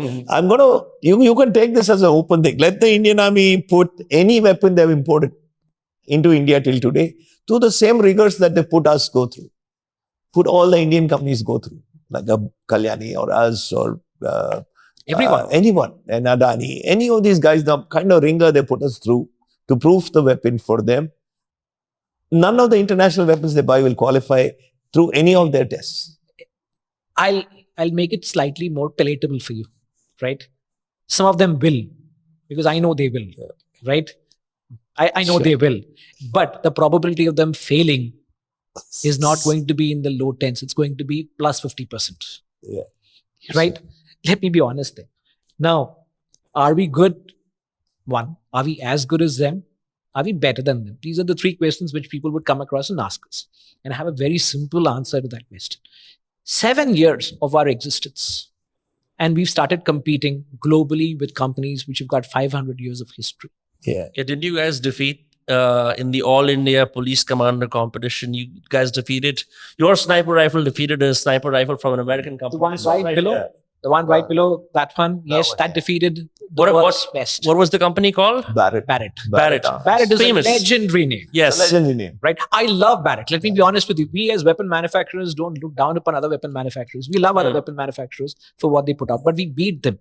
you can take this as an open thing. Let the Indian Army put any weapon they've imported into India till today to the same rigors that they put us go through. Put all the Indian companies go through, like a Kalyani or us or anyone, and Adani, any of these guys, the kind of ringer they put us through to prove the weapon for them. None of the international weapons they buy will qualify through any of their tests. I'll make it slightly more palatable for you, right? Some of them will, because I know they will, right? I know they will. But the probability of them failing is not going to be in the low tens. It's going to be plus 50%. Yeah. Right? Let me be honest there. Now, are we good? One, are we as good as them? Are we better than them? These are the three questions which people would come across and ask us. And I have a very simple answer to that question. 7 years of our existence, and we've started competing globally with companies which have got 500 years of history. Yeah. Didn't you guys defeat in the All India Police Commander competition? You guys defeated, your sniper rifle defeated a sniper rifle from an American company. The one right below. Yeah. The one right below that one, yes, that defeated the world's best. What was the company called? Barrett. Barrett. Barrett. Barrett is Famous. a legendary name. Yes. It's a legendary name. Right? I love Barrett. Let me be honest with you. We as weapon manufacturers don't look down upon other weapon manufacturers. We love other weapon manufacturers for what they put out, but we beat them.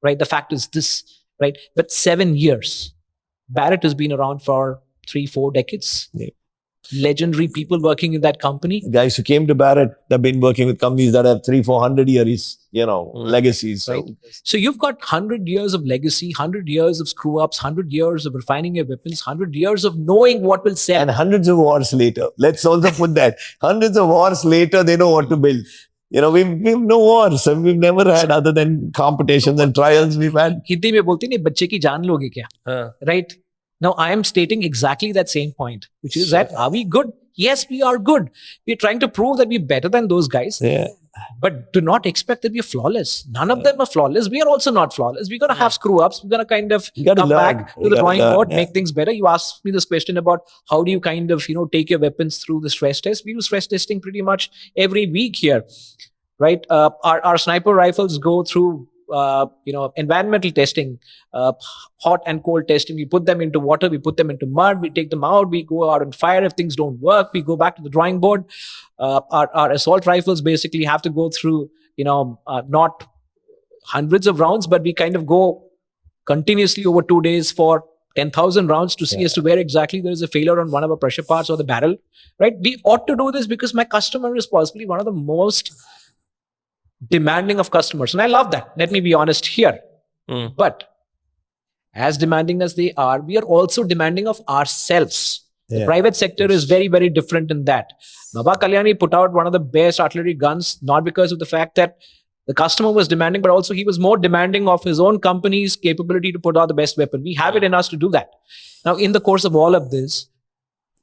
Right? The fact is this, right? But 7 years. Barrett has been around for 3-4 decades. Yeah. Legendary people working in that company. Guys who came to Barrett, they've been working with companies that have 300-400 years, legacies. So. Right. So you've got 100 years of legacy, 100 years of screw-ups, 100 years of refining your weapons, 100 years of knowing what will sell. And hundreds of wars later, let's also put that. Hundreds of wars later, they know what to build. We've no wars. And we've never had, other than competitions and trials, we've had. Hindi में बोलते नहीं बच्चे की जान लोगे क्या? Right? Now, I am stating exactly that same point, which is that, are we good? Yes, we are good. We're trying to prove that we're better than those guys. Yeah. But do not expect that we're flawless. None of them are flawless. We are also not flawless. We're going to have screw-ups. We're going to kind of come back to the drawing board, make things better. You asked me this question about how do you kind of, take your weapons through the stress test. We do stress testing pretty much every week here, right? Our sniper rifles go through environmental testing, hot and cold testing. We put them into water, we put them into mud, we take them out, we go out and fire. If things don't work, we go back to the drawing board. Our assault rifles basically have to go through, not hundreds of rounds, but we kind of go continuously over 2 days for 10,000 rounds to see as to where exactly there is a failure on one of our pressure parts or the barrel, right? We ought to do this because my customer is possibly one of the most demanding of customers. And I love that. Let me be honest here. But as demanding as they are, we are also demanding of ourselves. The private sector is very, very different in that. Baba Kalyani put out one of the best artillery guns, not because of the fact that the customer was demanding, but also he was more demanding of his own company's capability to put out the best weapon. We have it in us to do that. Now, in the course of all of this,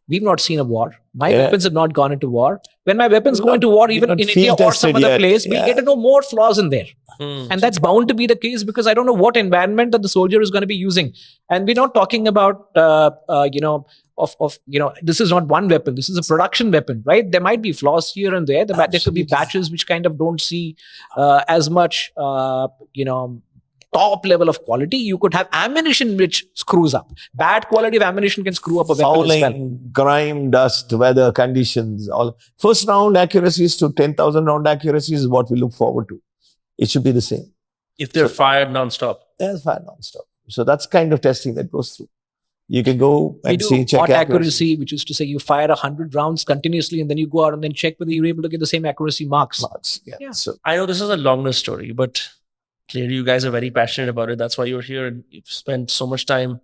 We've not seen a war. My Yeah. weapons have not gone into war. When my weapons go into war, even not in India field or some tested other yet. place, we'll Yeah. get to know more flaws in there. Hmm. And that's bound to be the case because I don't know what environment that the soldier is going to be using. And we're not talking about, this is not one weapon. This is a production weapon, right? There might be flaws here and there. There could be Absolutely. batches which kind of don't see as much, top level of quality. You could have ammunition which screws up. Bad quality of ammunition can screw up a weapon as well. Fouling, grime, dust, weather, conditions, all. First round accuracies to 10,000 round accuracies is what we look forward to. It should be the same. If they're fired non-stop. There's fire non-stop. So that's kind of testing that goes through. You can go We and do see, check hot accuracy. accuracy, which is to say you fire 100 rounds continuously and then you go out and then check whether you're able to get the same accuracy marks. Marks. Yeah. Yeah. So I know this is a longer story, but clearly you guys are very passionate about it. That's why you're here and you've spent so much time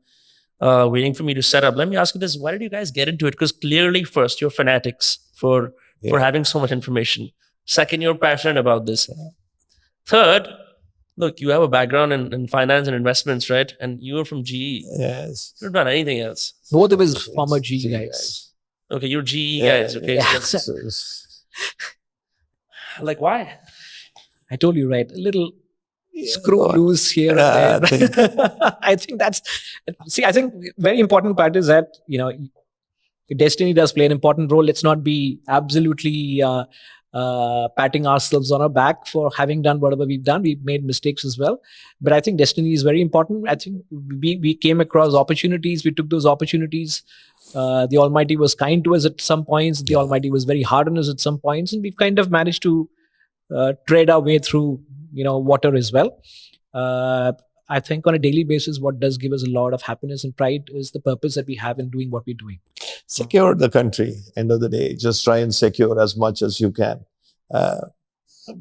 waiting for me to set up. Let me ask you this. Why did you guys get into it? Because clearly, first, you're fanatics for having so much information. Second, you're passionate about this. Third, look, you have a background in finance and investments, right? And you were from GE. yes. You have done anything else. Both of his former G guys. Okay, you're GE Yeah, guys. Okay, yeah. so So like why? I told you, right? A little screw loose here Yeah, and there. I think that's, I think very important part is that, destiny does play an important role. Let's not be absolutely patting ourselves on our back for having done whatever we've done. We've made mistakes as well. But I think destiny is very important. I think we came across opportunities. We took those opportunities. The Almighty was kind to us at some points. The Almighty was very hard on us at some points. And we've kind of managed to trade our way through, water as well. I think on a daily basis, what does give us a lot of happiness and pride is the purpose that we have in doing what we're doing. secure the country. End of the day, just try and secure as much as you can. A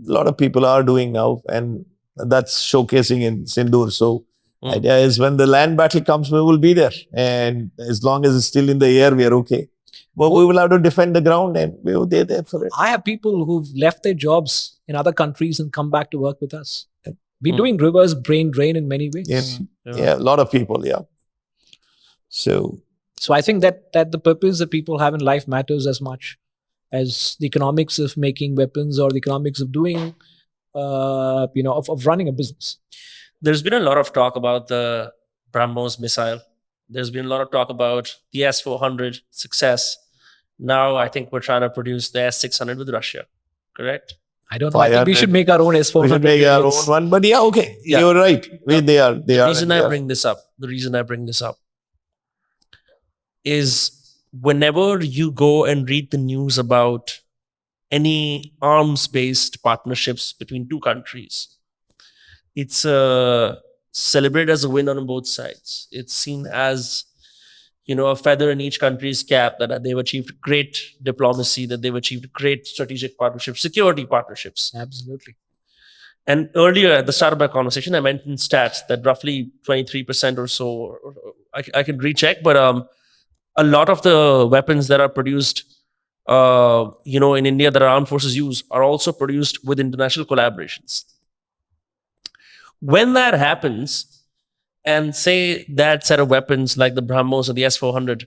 lot of people are doing now, and that's showcasing in Sindoor. So, idea is when the land battle comes, we will be there, and as long as it's still in the air, we are okay. But we will have to defend the ground, and we will be there for it. I have people who've left their jobs in other countries and come back to work with us. We're doing reverse brain drain in many ways. Yeah, a lot of people. Yeah. So I think that the purpose that people have in life matters as much as the economics of making weapons or the economics of doing, of running a business. There's been a lot of talk about the BrahMos missile. There's been a lot of talk about the S-400 success. Now I think we're trying to produce the S-600 with Russia. Correct? I don't know. I think we should make our own S-400. we should make our own one. But yeah, okay. Yeah. You're right. They are. The reason I bring this up is whenever you go and read the news about any arms-based partnerships between two countries, it's celebrated as a win on both sides. It's seen as, a feather in each country's cap that they've achieved great diplomacy, that they've achieved great strategic partnerships, security partnerships. Absolutely. And earlier at the start of my conversation, I mentioned stats that roughly 23% or so, I can recheck, but a lot of the weapons that are produced, in India that our armed forces use are also produced with international collaborations. When that happens, and say that set of weapons like the BrahMos or the S-400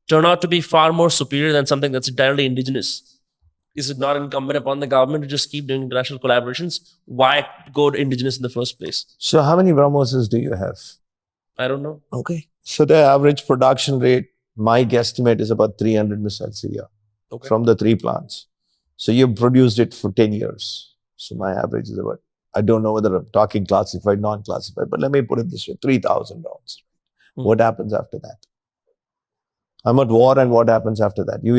turn out to be far more superior than something that's entirely indigenous, is it not incumbent upon the government to just keep doing international collaborations? Why go to indigenous in the first place? So how many BrahMoses do you have? I don't know. Okay. So the average production rate, my guesstimate, is about 300 missiles a year from the 3 plants. So you've produced it for 10 years. So my average is about, I don't know whether I'm talking classified, non-classified, but let me put it this way, 3,000 rounds. What happens after that? I'm at war, and what happens after that? You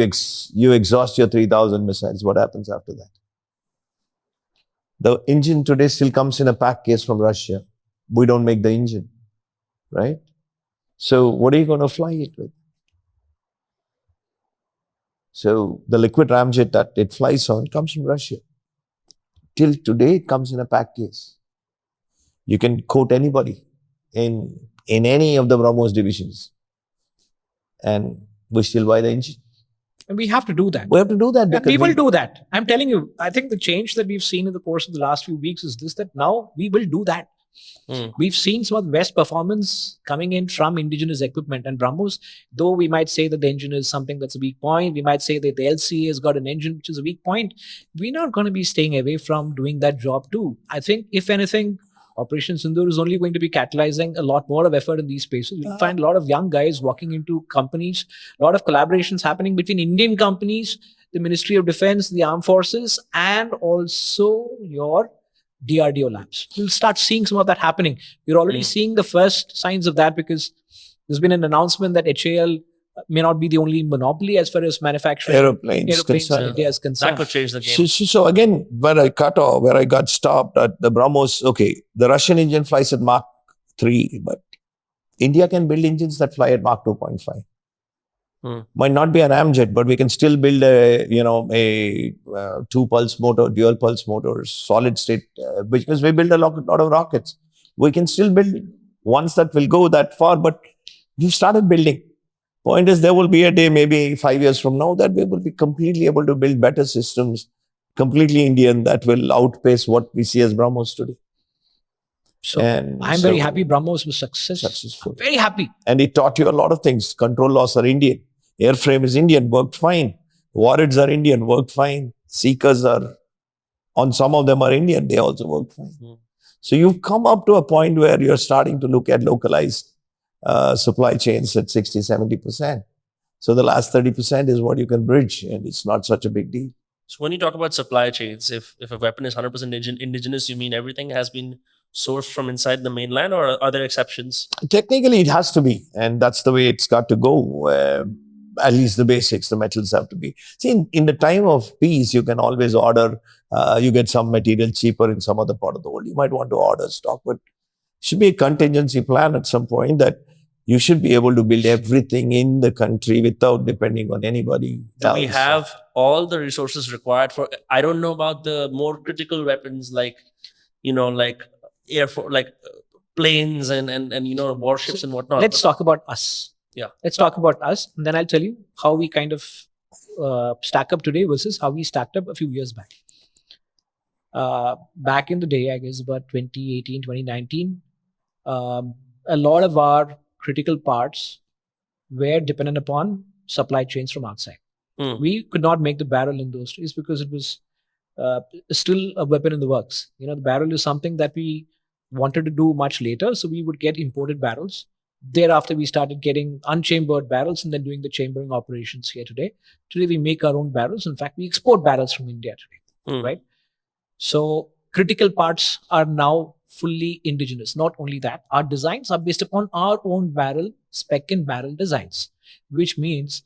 exhaust your 3,000 missiles. What happens after that? The engine today still comes in a pack case from Russia. We don't make the engine, right? So what are you going to fly it with? So the liquid ramjet that it flies on comes from Russia. Till today, it comes in a pack case. You can quote anybody in any of the BrahMos divisions, and we still buy the engine. And we have to do that. We have to do that. And because we will do that. I'm telling you, I think the change that we've seen in the course of the last few weeks is this, that now we will do that. We've seen some of the best performance coming in from indigenous equipment. And BrahMos, though we might say that the engine is something that's a weak point, we might say that the LCA has got an engine which is a weak point, we're not going to be staying away from doing that job too. I think, if anything, Operation Sindoor is only going to be catalyzing a lot more of effort in these spaces. You'll find a lot of young guys walking into companies, a lot of collaborations happening between Indian companies, the Ministry of Defence, the Armed Forces, and also your DRDO labs. You'll start seeing some of that happening. You're already seeing the first signs of that, because there's been an announcement that HAL may not be the only monopoly as far as manufacturing aeroplanes in India is concerned. That could change the game. So again, where I got stopped at the BrahMos, okay, the Russian engine flies at Mach 3, but India can build engines that fly at Mach 2.5. Might not be an Amjet, but we can still build a two pulse motor, dual pulse motor, solid state, because we build a lot of rockets. We can still build ones that will go that far, but we've started building. Point is, there will be a day, maybe 5 years from now, that we will be completely able to build better systems, completely Indian, that will outpace what we see as BrahMos today. So I'm very happy BrahMos was successful. Very happy. And it taught you a lot of things. Control laws are Indian. Airframe is Indian, worked fine. Warheads are Indian, worked fine. Seekers are, on some of them are Indian, they also work fine. So you've come up to a point where you're starting to look at localized supply chains at 60, 70%. So the last 30% is what you can bridge, and it's not such a big deal. So when you talk about supply chains, if a weapon is 100% indigenous, you mean everything has been sourced from inside the mainland, or are there exceptions? Technically, it has to be, and that's the way it's got to go. At least the basics, the metals have to be. See, in the time of peace, you can always order, you get some material cheaper in some other part of the world. You might want to order stock, but should be a contingency plan at some point that you should be able to build everything in the country without depending on anybody else. We have all the resources required for, I don't know about the more critical weapons like, like air force, like planes and warships and whatnot. Let's talk about us. Yeah. Let's talk about us, and then I'll tell you how we kind of stack up today versus how we stacked up a few years back. Back in the day, I guess about 2018, 2019, a lot of our critical parts were dependent upon supply chains from outside. We could not make the barrel in those days because it was still a weapon in the works. The barrel is something that we wanted to do much later, so we would get imported barrels. Thereafter, we started getting unchambered barrels and then doing the chambering operations here today. Today, we make our own barrels. In fact, we export barrels from India today, right? So critical parts are now fully indigenous. Not only that, our designs are based upon our own barrel, spec and barrel designs, which means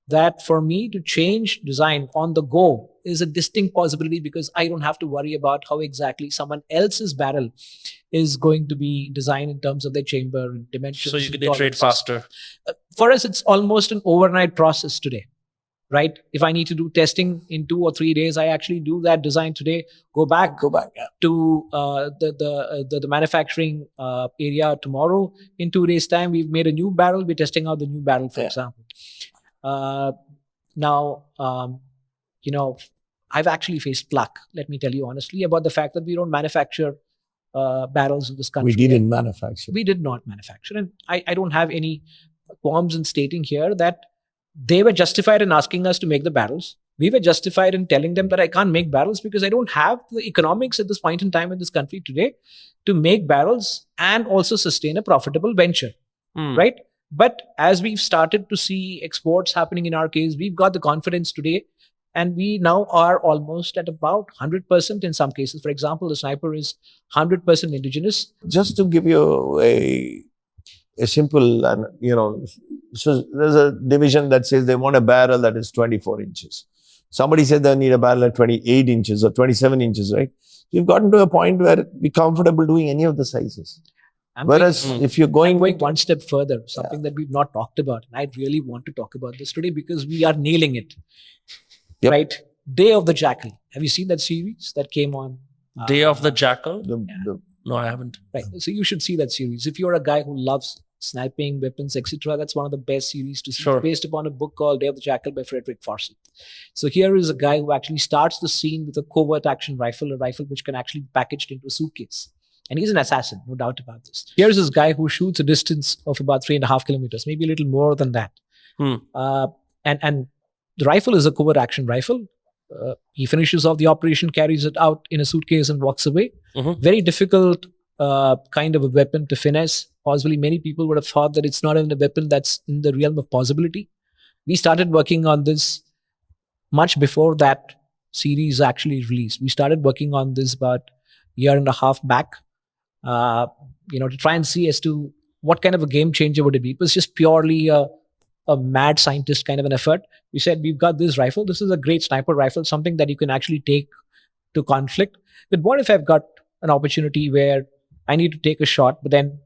that for me to change design on the go is a distinct possibility, because I don't have to worry about how exactly someone else's barrel is going to be designed in terms of their chamber and dimensions. So you can iterate faster. For us, it's almost an overnight process today, right? If I need to do testing in 2 or 3 days, I actually do that design today, go back to the manufacturing area tomorrow. In 2 days' time, we've made a new barrel. We're testing out the new barrel, for example. Now, I've actually faced flack, let me tell you honestly, about the fact that we don't manufacture barrels in this country. We didn't manufacture. We did not manufacture. And I don't have any qualms in stating here that they were justified in asking us to make the barrels. We were justified in telling them that I can't make barrels because I don't have the economics at this point in time in this country today to make barrels and also sustain a profitable venture, right? But as we've started to see exports happening in our case, we've got the confidence today, and we now are almost at about 100% in some cases. For example, the sniper is 100% indigenous. Just to give you a simple, so there's a division that says they want a barrel that is 24 inches. Somebody said they need a barrel at 28 inches or 27 inches, right? You've gotten to a point where we're comfortable doing any of the sizes. Whereas if you're going one step further, something that we've not talked about, and I really want to talk about this today because we are nailing it, right? Day of the Jackal. Have you seen that series that came on? Day of the Jackal? No, I haven't. Right. So you should see that series. If you're a guy who loves sniping, weapons, etc., that's one of the best series to see. It's based upon a book called Day of the Jackal by Frederick Farsi. So here is a guy who actually starts the scene with a covert action rifle, a rifle which can actually be packaged into a suitcase. And he's an assassin, no doubt about this. Here's this guy who shoots a distance of about 3.5 kilometers, maybe a little more than that. And the rifle is a covert action rifle. He finishes off the operation, carries it out in a suitcase and walks away. Very difficult kind of a weapon to finesse. Possibly many people would have thought that it's not even a weapon that's in the realm of possibility. We started working on this much before that series actually released. We started working on this about a year and a half back, to try and see as to what kind of a game changer would it be. It was just purely a mad scientist kind of an effort. We said, we've got this rifle. This is a great sniper rifle, something that you can actually take to conflict. But what if I've got an opportunity where I need to take a shot, but then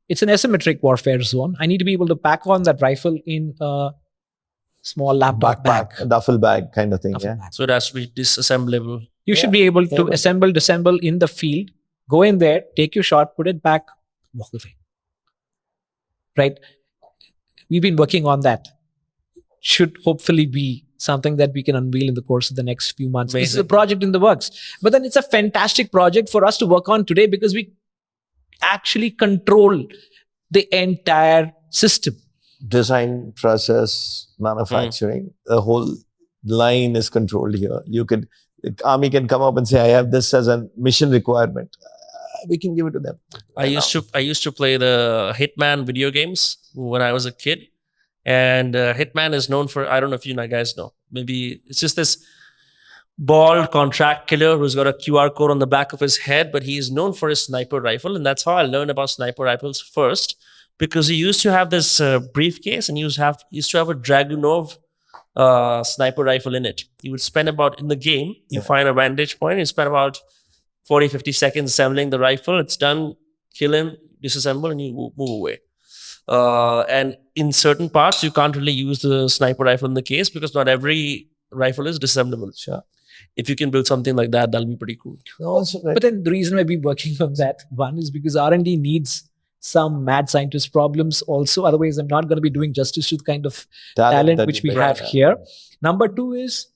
it's an asymmetric warfare zone. I need to be able to pack on that rifle in a small laptop bag. A duffel bag kind of thing. Duffel Yeah. bag. So it has to be disassemblable. You should be able to disassemble in the field, go in there, take your shot, put it back, walk away. Right? We've been working on that. Should hopefully be something that we can unveil in the course of the next few months. Amazing. This is a project in the works. But then it's a fantastic project for us to work on today because we actually control the entire system. Design, process, manufacturing, the whole line is controlled here. The army can come up and say, I have this as a mission requirement. We can give it to them. I used to play the Hitman video games when I was a kid. And Hitman is known for, I don't know if you guys know, maybe it's just this bald contract killer who's got a QR code on the back of his head, but he is known for his sniper rifle. And that's how I learned about sniper rifles first, because he used to have this briefcase and he used to have a Dragunov sniper rifle in it. You would spend in the game, you find a vantage point, you spend about 40, 50 seconds assembling the rifle. It's done, kill him, disassemble, and you move away. And in certain parts, you can't really use the sniper rifle in the case because not every rifle is disassemblable. Sure. If you can build something like that, that'll be pretty cool. But then the reason why we're working on that, one is because R&D needs some mad scientist problems also. Otherwise, I'm not going to be doing justice to the kind of talent which we have here. Number two is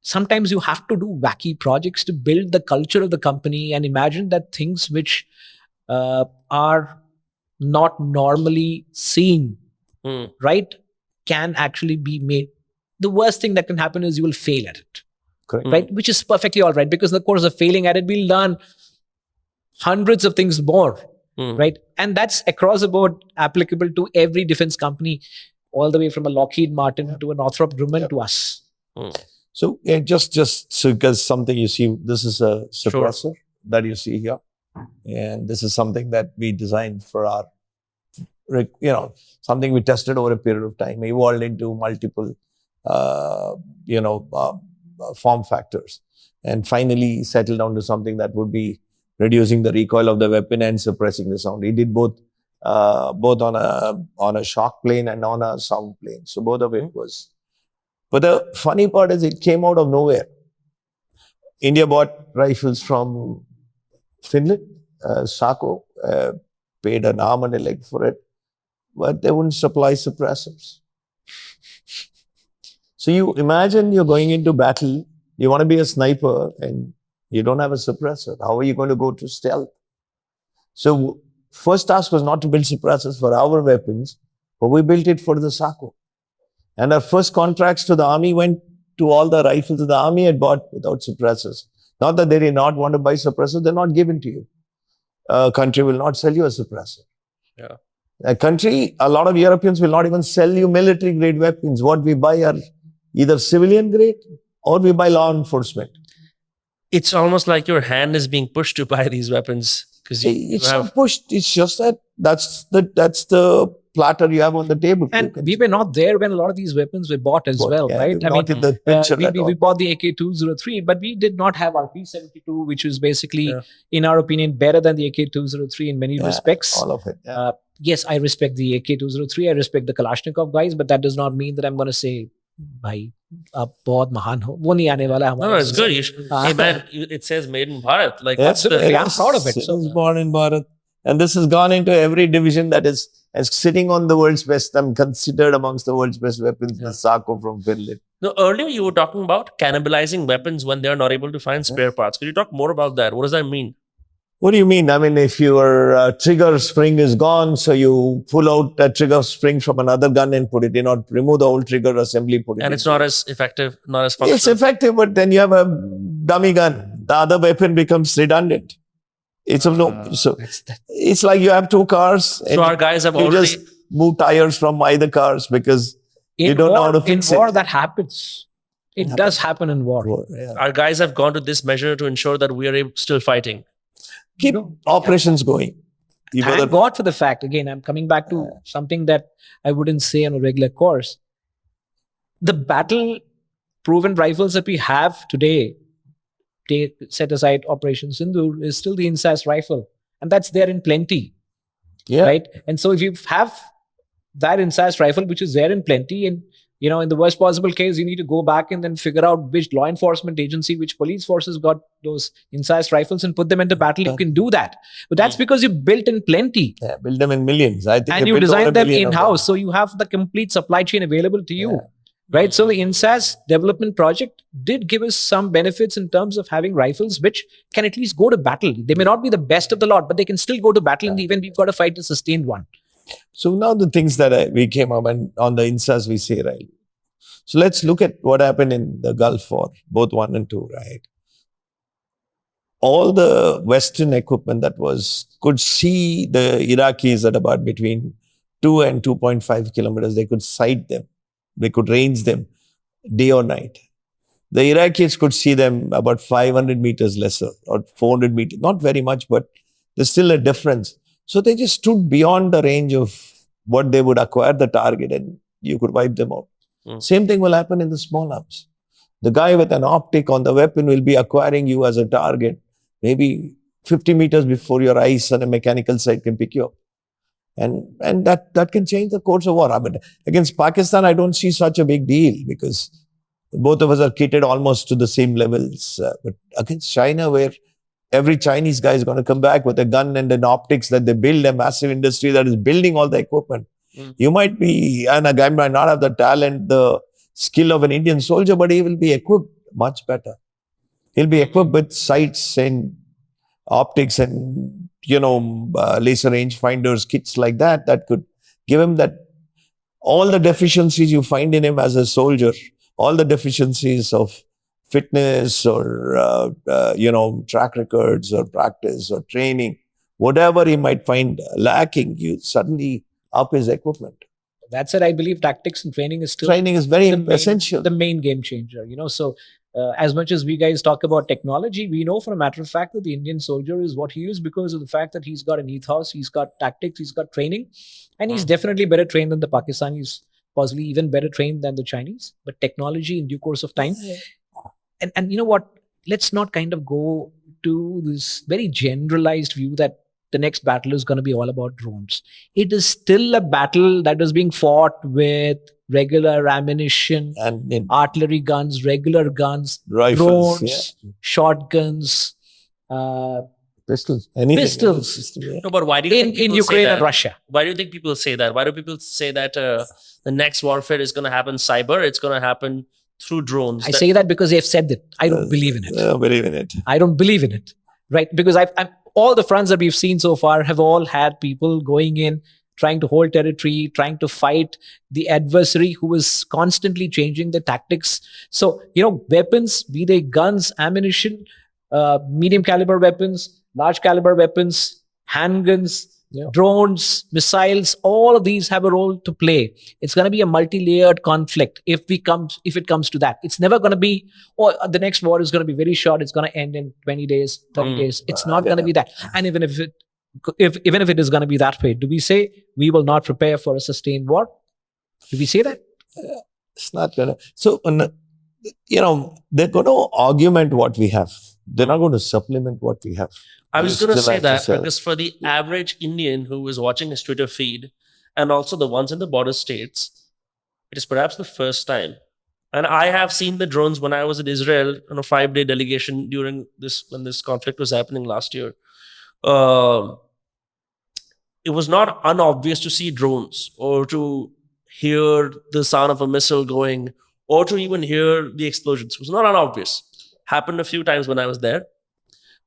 sometimes you have to do wacky projects to build the culture of the company and imagine that things which are not normally seen, right, can actually be made. The worst thing that can happen is you will fail at it. Correct. Right? Which is perfectly all right, because in the course of failing at it, we'll learn hundreds of things more. Right? And that's across the board applicable to every defense company, all the way from a Lockheed Martin to a Northrop Grumman to us. So just so because something you see, this is a suppressor that you see here. And this is something that we designed for our, something we tested over a period of time, evolved into multiple, form factors, and finally settled down to something that would be reducing the recoil of the weapon and suppressing the sound. He did both on a shock plane and on a sound plane. So both of it was. But the funny part is it came out of nowhere. India bought rifles from Finland, Sako, paid an arm and a leg for it, but they wouldn't supply suppressors. So you imagine you're going into battle, you want to be a sniper and you don't have a suppressor. How are you going to go to stealth? So first task was not to build suppressors for our weapons, but we built it for the Sako. And our first contracts to the army went to all the rifles that the army had bought without suppressors. Not that they did not want to buy suppressors, they're not given to you. A country will not sell you a suppressor. Yeah. A lot of Europeans will not even sell you military grade weapons. What we buy are either civilian grade or we buy law enforcement. It's almost like your hand is being pushed to buy these weapons. It's not pushed. It's just that that's the platter you have on the table. And we were not there when a lot of these weapons were bought as well, right? I mean, in the picture we bought the AK-203, but we did not have our P-72, which was basically, in our opinion, better than the AK-203 in many respects. All of it. Yeah. Yes, I respect the AK-203. I respect the Kalashnikov guys, but that does not mean that I'm going to say, "Bhai, aap bahut mahan ho." Wo nahi aane wala hai No, it's good. Hey man, it says made in Bharat. Like I'm proud of it. It was born in Bharat. And this has gone into every division that is sitting on the world's best. I'm considered amongst the world's best weapons, the Sako from Finland. No, earlier you were talking about cannibalizing weapons when they are not able to find spare parts. Could you talk more about that? What does that mean? What do you mean? I mean, if your trigger spring is gone, so you pull out that trigger spring from another gun and put it in, or remove the whole trigger assembly, put it in. And it's not as effective, not as functional. It's effective, but then you have a dummy gun. The other weapon becomes redundant. It's it's like you have two cars. So our guys have you already just move tires from either cars because you don't know how to fix in war, it. that happens. It does happen in war. Yeah. our guys have gone to this measure to ensure that we are still fighting. Keep operations going. Thank God for the fact. Again, I'm coming back to something that I wouldn't say on a regular course. The battle-proven rifles that we have today, set aside Operation Sindoor, is still the INSAS rifle. And that's there in plenty. Yeah. Right? And so if you have that INSAS rifle, which is there in plenty, and in the worst possible case, you need to go back and then figure out which law enforcement agency, which police forces got those INSAS rifles and put them into battle. You can do that. But that's because you built in plenty. Yeah, build them in millions. I think And you designed them in-house. So you have the complete supply chain available to you. Right? So the INSAS development project did give us some benefits in terms of having rifles which can at least go to battle. They may not be the best of the lot, but they can still go to battle in the event we've got to fight a sustained one. So now the things that we came up and on the INSAS we say, right? So let's look at what happened in the Gulf War, both 1 and 2, right? All the Western equipment that could see the Iraqis at about between 2 and 2.5 kilometers. They could sight them. They could range them day or night. The Iraqis could see them about 500 meters lesser or 400 meters. Not very much, but there's still a difference. So they just stood beyond the range of what they would acquire the target and you could wipe them out. Same thing will happen in the small arms. The guy with an optic on the weapon will be acquiring you as a target, maybe 50 meters before your eyes on a mechanical sight can pick you up. And that can change the course of war. I mean, against Pakistan, I don't see such a big deal because both of us are kitted almost to the same levels. But against China, where every Chinese guy is going to come back with a gun and an optics that they build, a massive industry that is building all the equipment. You might be, and a guy might not have the talent, the skill of an Indian soldier, but he will be equipped much better. He'll be equipped with sights and optics and, laser range finders, kits like that could give him all the deficiencies you find in him as a soldier, all the deficiencies of fitness or, track records or practice or training, whatever he might find lacking, you suddenly up his equipment. That's it. I believe tactics and training is still very essential. The main game changer, So as much as we guys talk about technology, we know for a matter of fact that the Indian soldier is what he is because of the fact that he's got an ethos, he's got tactics, he's got training, and he's definitely better trained than the Pakistanis, possibly even better trained than the Chinese. But technology in due course of time. And you know what? Let's not kind of go to this very generalized view that the next battle is going to be all about drones. It is still a battle that is being fought with regular ammunition, and artillery guns, regular guns, rifles, drones, shotguns, pistols, anything. Pistols. No, but why do you think in Ukraine and Russia? Why do you think people say that? Why do people say that the next warfare is going to happen cyber? It's going to happen through drones. I say that because they've said that. I don't believe in it. I don't believe in it. I don't believe in it. Right? Because I'm all the fronts that we've seen so far have all had people going in, trying to hold territory, trying to fight the adversary who is constantly changing the tactics. So, weapons, be they guns, ammunition, medium caliber weapons, large caliber weapons, handguns, drones, missiles, all of these have a role to play. It's going to be a multi-layered conflict if it comes to that. It's never going to be, the next war is going to be very short. It's going to end in 20 days, 30 days. It's not going to be that. And even if it is going to be that way, do we say we will not prepare for a sustained war? Do we say that? It's not going to. So, they're going to augment what we have. They're not going to supplement what we have. I was going to say that because for the average Indian who is watching his Twitter feed and also the ones in the border states, it is perhaps the first time. And I have seen the drones when I was in Israel on a 5-day delegation when this conflict was happening last year. It was not unobvious to see drones or to hear the sound of a missile going or to even hear the explosions. It was not unobvious. Happened a few times when I was there.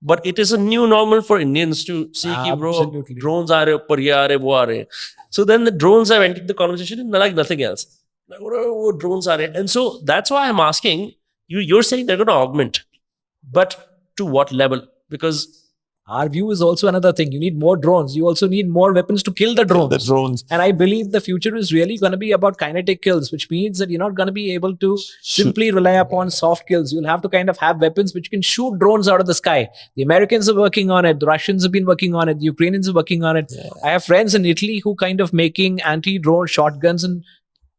But it is a new normal for Indians to see ki bro, Absolutely. drones are upar, ye aa rahe, wo aa rahe. So then the drones have entered the conversation and like nothing else. Like, oh, drones are rahe. And so that's why I'm asking you. You're saying they're going to augment, but to what level? Because our view is also another thing. You need more drones. You also need more weapons to kill the drones. The drones. And I believe the future is really going to be about kinetic kills, which means that you're not going to be able to simply rely upon soft kills. You'll have to kind of have weapons which can shoot drones out of the sky. The Americans are working on it. The Russians have been working on it. The Ukrainians are working on it. Yeah. I have friends in Italy who kind of making anti-drone shotguns and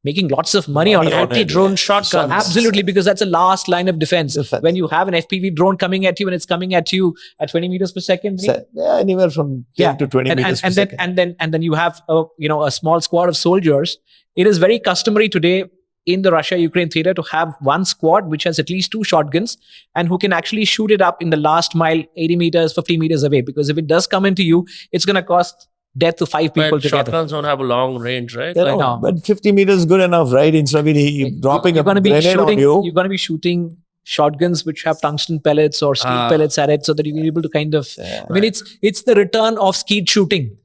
making lots of money out of it. anti-drone shotguns. Absolutely, because that's the last line of defense. Defense. When you have an FPV drone coming at you and it's coming at you at 20 meters per second. So, yeah, anywhere from 10 to 20 meters per second. And then you have a small squad of soldiers. It is very customary today in the Russia-Ukraine theater to have one squad which has at least 2 shotguns and who can actually shoot it up in the last mile 80 meters, 50 meters away. Because if it does come into you, it's going to cost death to 5 people but together. shotguns don't have a long range, right? They Like, don't, but 50 meters is good enough, right? Instead of dropping a grenade on you. You're going to be shooting shotguns which have tungsten pellets or steel pellets at it, so that you're able to kind of. Yeah. I mean, it's the return of skeet shooting.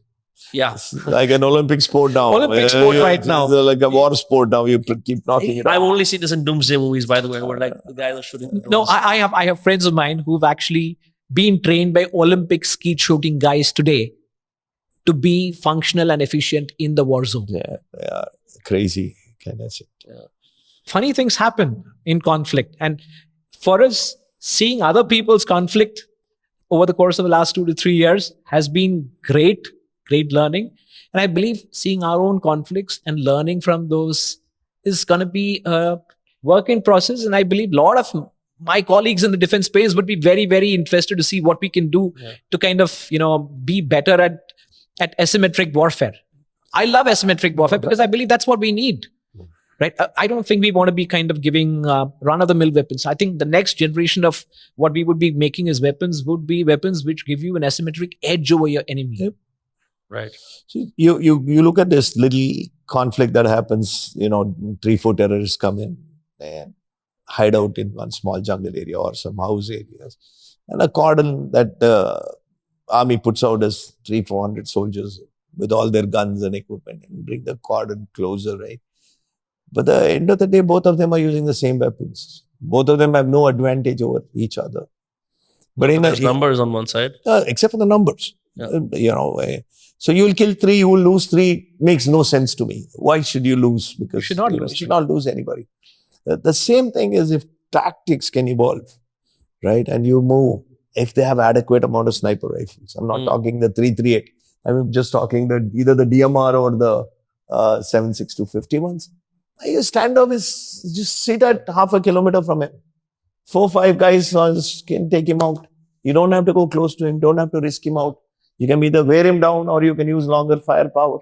yeah. Like an Olympic sport now. Olympic sport right It's now. like a war sport now. You keep knocking it I've out. only seen this in doomsday movies, by the way, where like the guys are shooting. the No, drones. I have friends of mine who've actually been trained by Olympic skeet shooting guys today to be functional and efficient in the war zone. Yeah, crazy kind of shit. Funny things happen in conflict, and for us, seeing other people's conflict over the course of the last 2 to 3 years has been great learning. And I believe seeing our own conflicts and learning from those is going to be a work in process. And I believe a lot of my colleagues in the defense space would be very, very interested to see what we can do to kind of, be better at asymmetric warfare. I love asymmetric warfare because I believe that's what we need. Right? I don't think we want to be kind of giving run-of-the-mill weapons. I think the next generation of what we would be making as weapons would be weapons which give you an asymmetric edge over your enemy. Yep. Right. So you look at this little conflict that happens, 3-4 terrorists come in and hide out in one small jungle area or some house areas. And a cordon that the army puts out as 300-400 soldiers with all their guns and equipment and bring the cordon closer, right? But at the end of the day, both of them are using the same weapons. Both of them have no advantage over each other. But There's numbers on one side. except for the numbers, Yeah. So you will kill 3, you will lose 3. Makes no sense to me. Why should you lose? Because should not you lose. should not lose anybody. The same thing is if tactics can evolve, right? And you move if they have adequate amount of sniper rifles. I'm not talking the 338. I'm just talking either the DMR or the 7.6250 ones. Your standoff is just sit at half a kilometer from him. 4-5 guys can take him out. You don't have to go close to him. Don't have to risk him out. You can either wear him down or you can use longer firepower.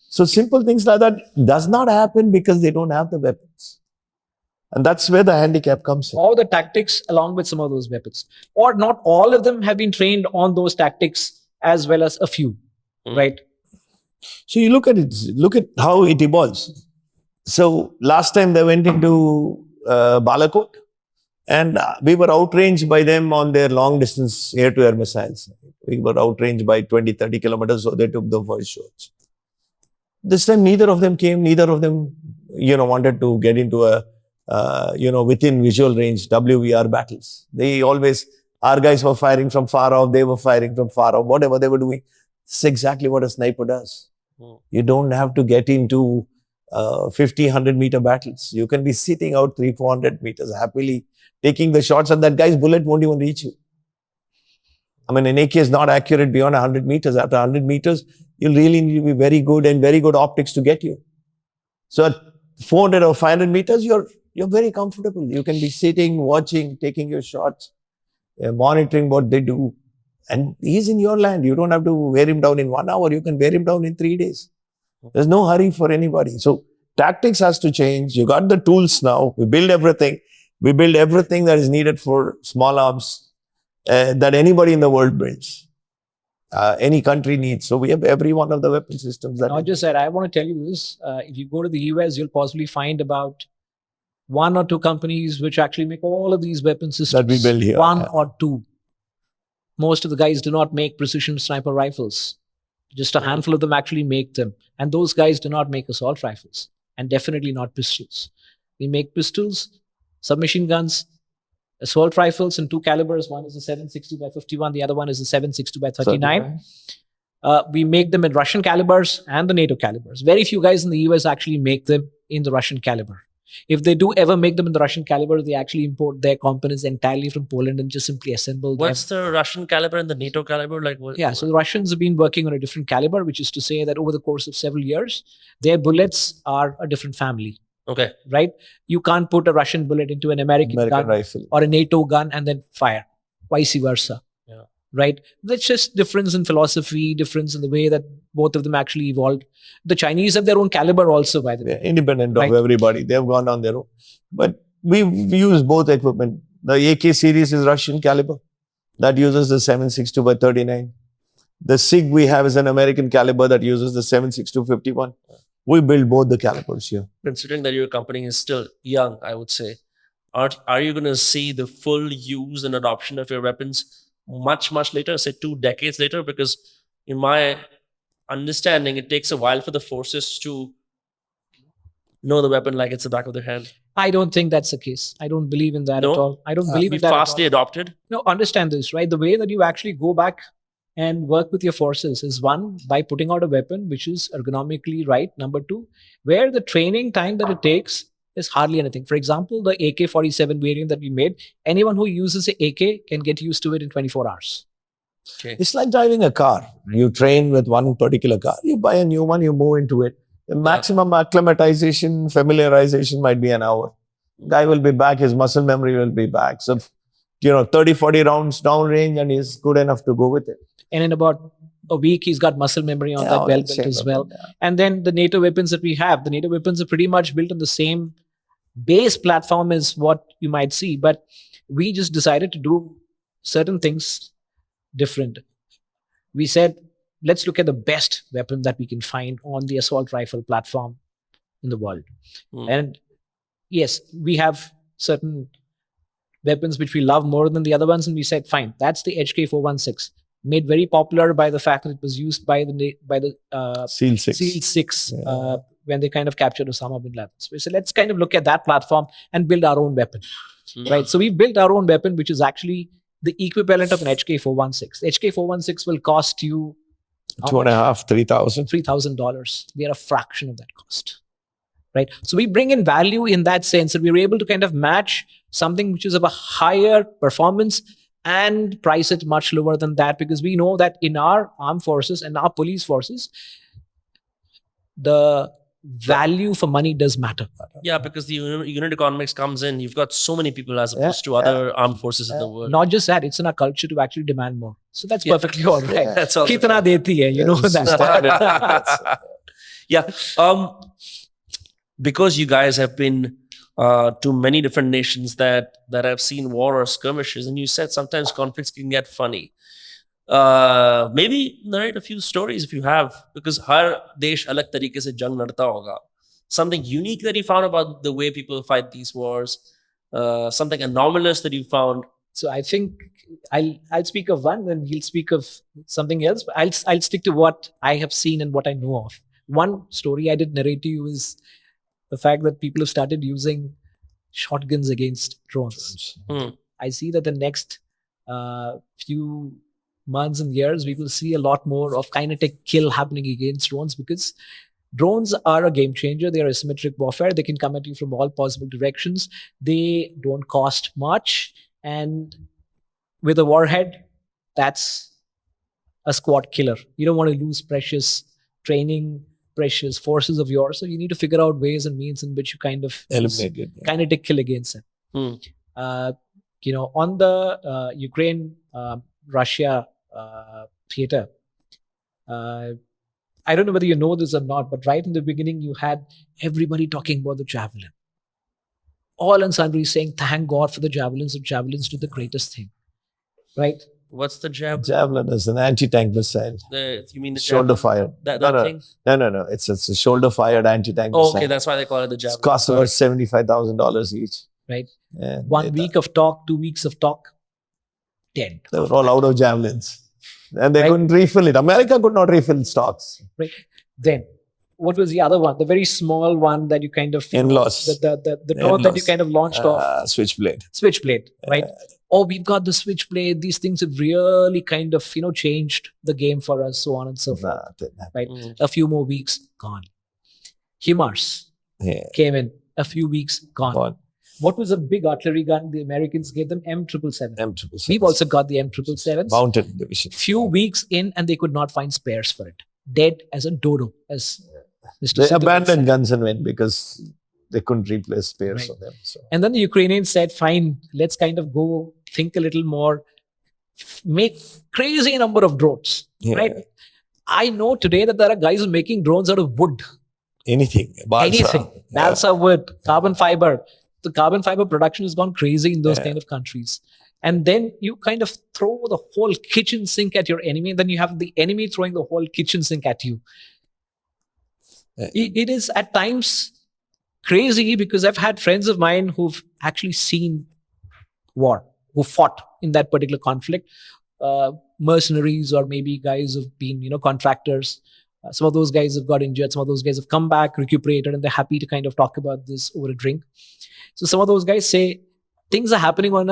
So simple things like that does not happen because they don't have the weapons. And that's where the handicap comes in. Or the tactics along with some of those weapons. Or not all of them have been trained on those tactics as well as a few. Right? So you look at it, look at how it evolves. So last time they went into Balakot and we were outranged by them on their long distance air-to-air missiles. We were outranged by 20-30 kilometers, so they took the first shots. This time neither of them came, neither of them wanted to get into a within visual range WVR battles. They always, our guys were firing from far off, they were firing from far off, whatever they were doing. It's exactly what a sniper does. You don't have to get into 50, 100 meter battles. You can be sitting out 300-400 meters happily taking the shots and that guy's bullet won't even reach you. I mean, an AK is not accurate beyond 100 meters. After 100 meters, you'll really need to be very good and very good optics to get you. So at 400 or 500 meters, you're very comfortable. You can be sitting, watching, taking your shots, monitoring what they do. And he's in your land. You don't have to wear him down in 1 hour. You can wear him down in 3 days. There's no hurry for anybody. So tactics has to change. You got the tools now. We build everything. We build everything that is needed for small arms that anybody in the world builds. Any country needs. So we have every one of the weapon systems. Not just that, I want to tell you this. If you go to the US, you'll possibly find about 1 or 2 companies which actually make all of these weapon systems. That we build here. One or two. most of the guys do not make precision sniper rifles. Just a handful of them actually make them. And those guys do not make assault rifles, and definitely not pistols. We make pistols, submachine guns, assault rifles in two calibers. One is a 7.62 by 51, the other one is a 7.62 by 39. We make them in Russian calibers and the NATO calibers. Very few guys in the US actually make them in the Russian caliber. If they do ever make them in the Russian caliber, they actually import their components entirely from Poland and just simply assemble them. What's the Russian caliber and the NATO caliber? Like what? Yeah, so the Russians have been working on a different caliber, which is to say that over the course of several years, their bullets are a different family. Okay. Right? You can't put a Russian bullet into an American gun rifle or a NATO gun and then fire. Vice versa. Yeah. Right? That's just difference in philosophy, difference in the way that both of them actually evolved. The Chinese have their own caliber also, by the way. They're independent Right. of everybody. They've gone on their own. But we use both equipment. The AK series is Russian caliber. That uses the 7.62 by 39. The SIG we have is an American caliber that uses the 7.62 51. We build both the calibers here. Considering that your company is still young, I would say, are you going to see the full use and adoption of your weapons much, much later, say 2 decades later? Because in my understanding, it takes a while for the forces to know the weapon like it's the back of their hand. I don't think that's the case. I don't believe in that No? at all. I don't believe Be in that fastly at all. adopted. No, understand this, right? The way that you actually go back and work with your forces is one, by putting out a weapon which is ergonomically right. Number two, where the training time that it takes is hardly anything. For example, the AK-47 variant that we made, anyone who uses an AK can get used to it in 24 hours. Okay. It's like driving a car. You train with one particular car. You buy a new one, you move into it. The maximum acclimatization, familiarization might be an hour. Guy will be back, his muscle memory will be back. So, 30, 40 rounds downrange and he's good enough to go with it. And in about a week, he's got muscle memory on that well built as well. Yeah. And then the NATO weapons that we have, the NATO weapons are pretty much built on the same base platform as what you might see. But we just decided to do certain things different. We said, let's look at the best weapon that we can find on the assault rifle platform in the world. And yes, we have certain weapons which we love more than the other ones. And we said, fine, that's the HK416. Made very popular by the fact that it was used by the SEAL 6. SEAL 6 when they kind of captured Osama bin Laden. So we said, let's kind of look at that platform and build our own weapon. Right? So we built our own weapon, which is actually the equivalent of an HK416. The HK416 will cost you $2,500, $3,000. $3,000. We are a fraction of that cost. Right? So we bring in value in that sense that we're able to kind of match something which is of a higher performance and price it much lower than that, because we know that in our armed forces and our police forces, the value for money does matter. Yeah, because the unit economics comes in. You've got so many people as opposed to other armed forces in the world. Not just that, it's in our culture to actually demand more. So that's perfectly all right. That's all. Kitna deti hai, you know that. Yeah. Because you guys have been to many different nations that have seen war or skirmishes, and you said sometimes conflicts can get funny. Maybe narrate a few stories if you have, because har desh alag tarike se jang ladta hoga. Something unique that you found about the way people fight these wars, something anomalous that you found. So I think I'll speak of one, and he'll speak of something else. But I'll stick to what I have seen and what I know of. One story I did narrate to you is the fact that people have started using shotguns against drones. I see that the next few months and years, we will see a lot more of kinetic kill happening against drones, because drones are a game changer. They are asymmetric warfare. They can come at you from all possible directions. They don't cost much. And with a warhead, that's a squad killer. You don't want to lose precious training, precious forces of yours. So you need to figure out ways and means in which you kind of Eliminate it. kinetic kill against it. On the Ukraine-Russia theater, I don't know whether you know this or not, but right in the beginning, you had everybody talking about the javelin. All and sundry saying, thank God for the javelins. The javelins do the greatest thing. Right? What's the javelin? Javelin is an anti-tank missile. You mean the Shoulder javelin? fired. That thing? No. It's a shoulder-fired anti-tank missile. Okay, that's why they call it the javelin. It costs over $75,000 each. Right. And 1 week of talk, 2 weeks of talk. dead. They were all out of javelins. And they couldn't refill it. America could not refill stocks. Right. Then, what was the other one? The very small one that you kind of In-laws. the door that you kind of launched off. Switchblade. Switchblade, right? Oh, we've got the Switchblade. These things have really kind of changed the game for us, so on and so forth. Right. A few more weeks, gone. HIMARS came in. A few weeks, gone. What was a big artillery gun? The Americans gave them M777. We've also got the M777s. Mountain division. Few weeks in, and they could not find spares for it. Dead as a dodo, as Mr. They Sindoor abandoned said. guns and went because they couldn't replace spares for them. So. And then the Ukrainians said, fine, let's kind of go think a little more, make crazy number of drones, right? I know today that there are guys making drones out of wood. Anything. Balsa wood, carbon fiber. The carbon fiber production has gone crazy in those kind of countries. And then you kind of throw the whole kitchen sink at your enemy, and then you have the enemy throwing the whole kitchen sink at you. It is at times crazy because I've had friends of mine who've actually seen war, who fought in that particular conflict. Mercenaries, or maybe guys who've been, contractors. Some of those guys have got injured. Some of those guys have come back, recuperated, and they're happy to kind of talk about this over a drink. So some of those guys say things are happening on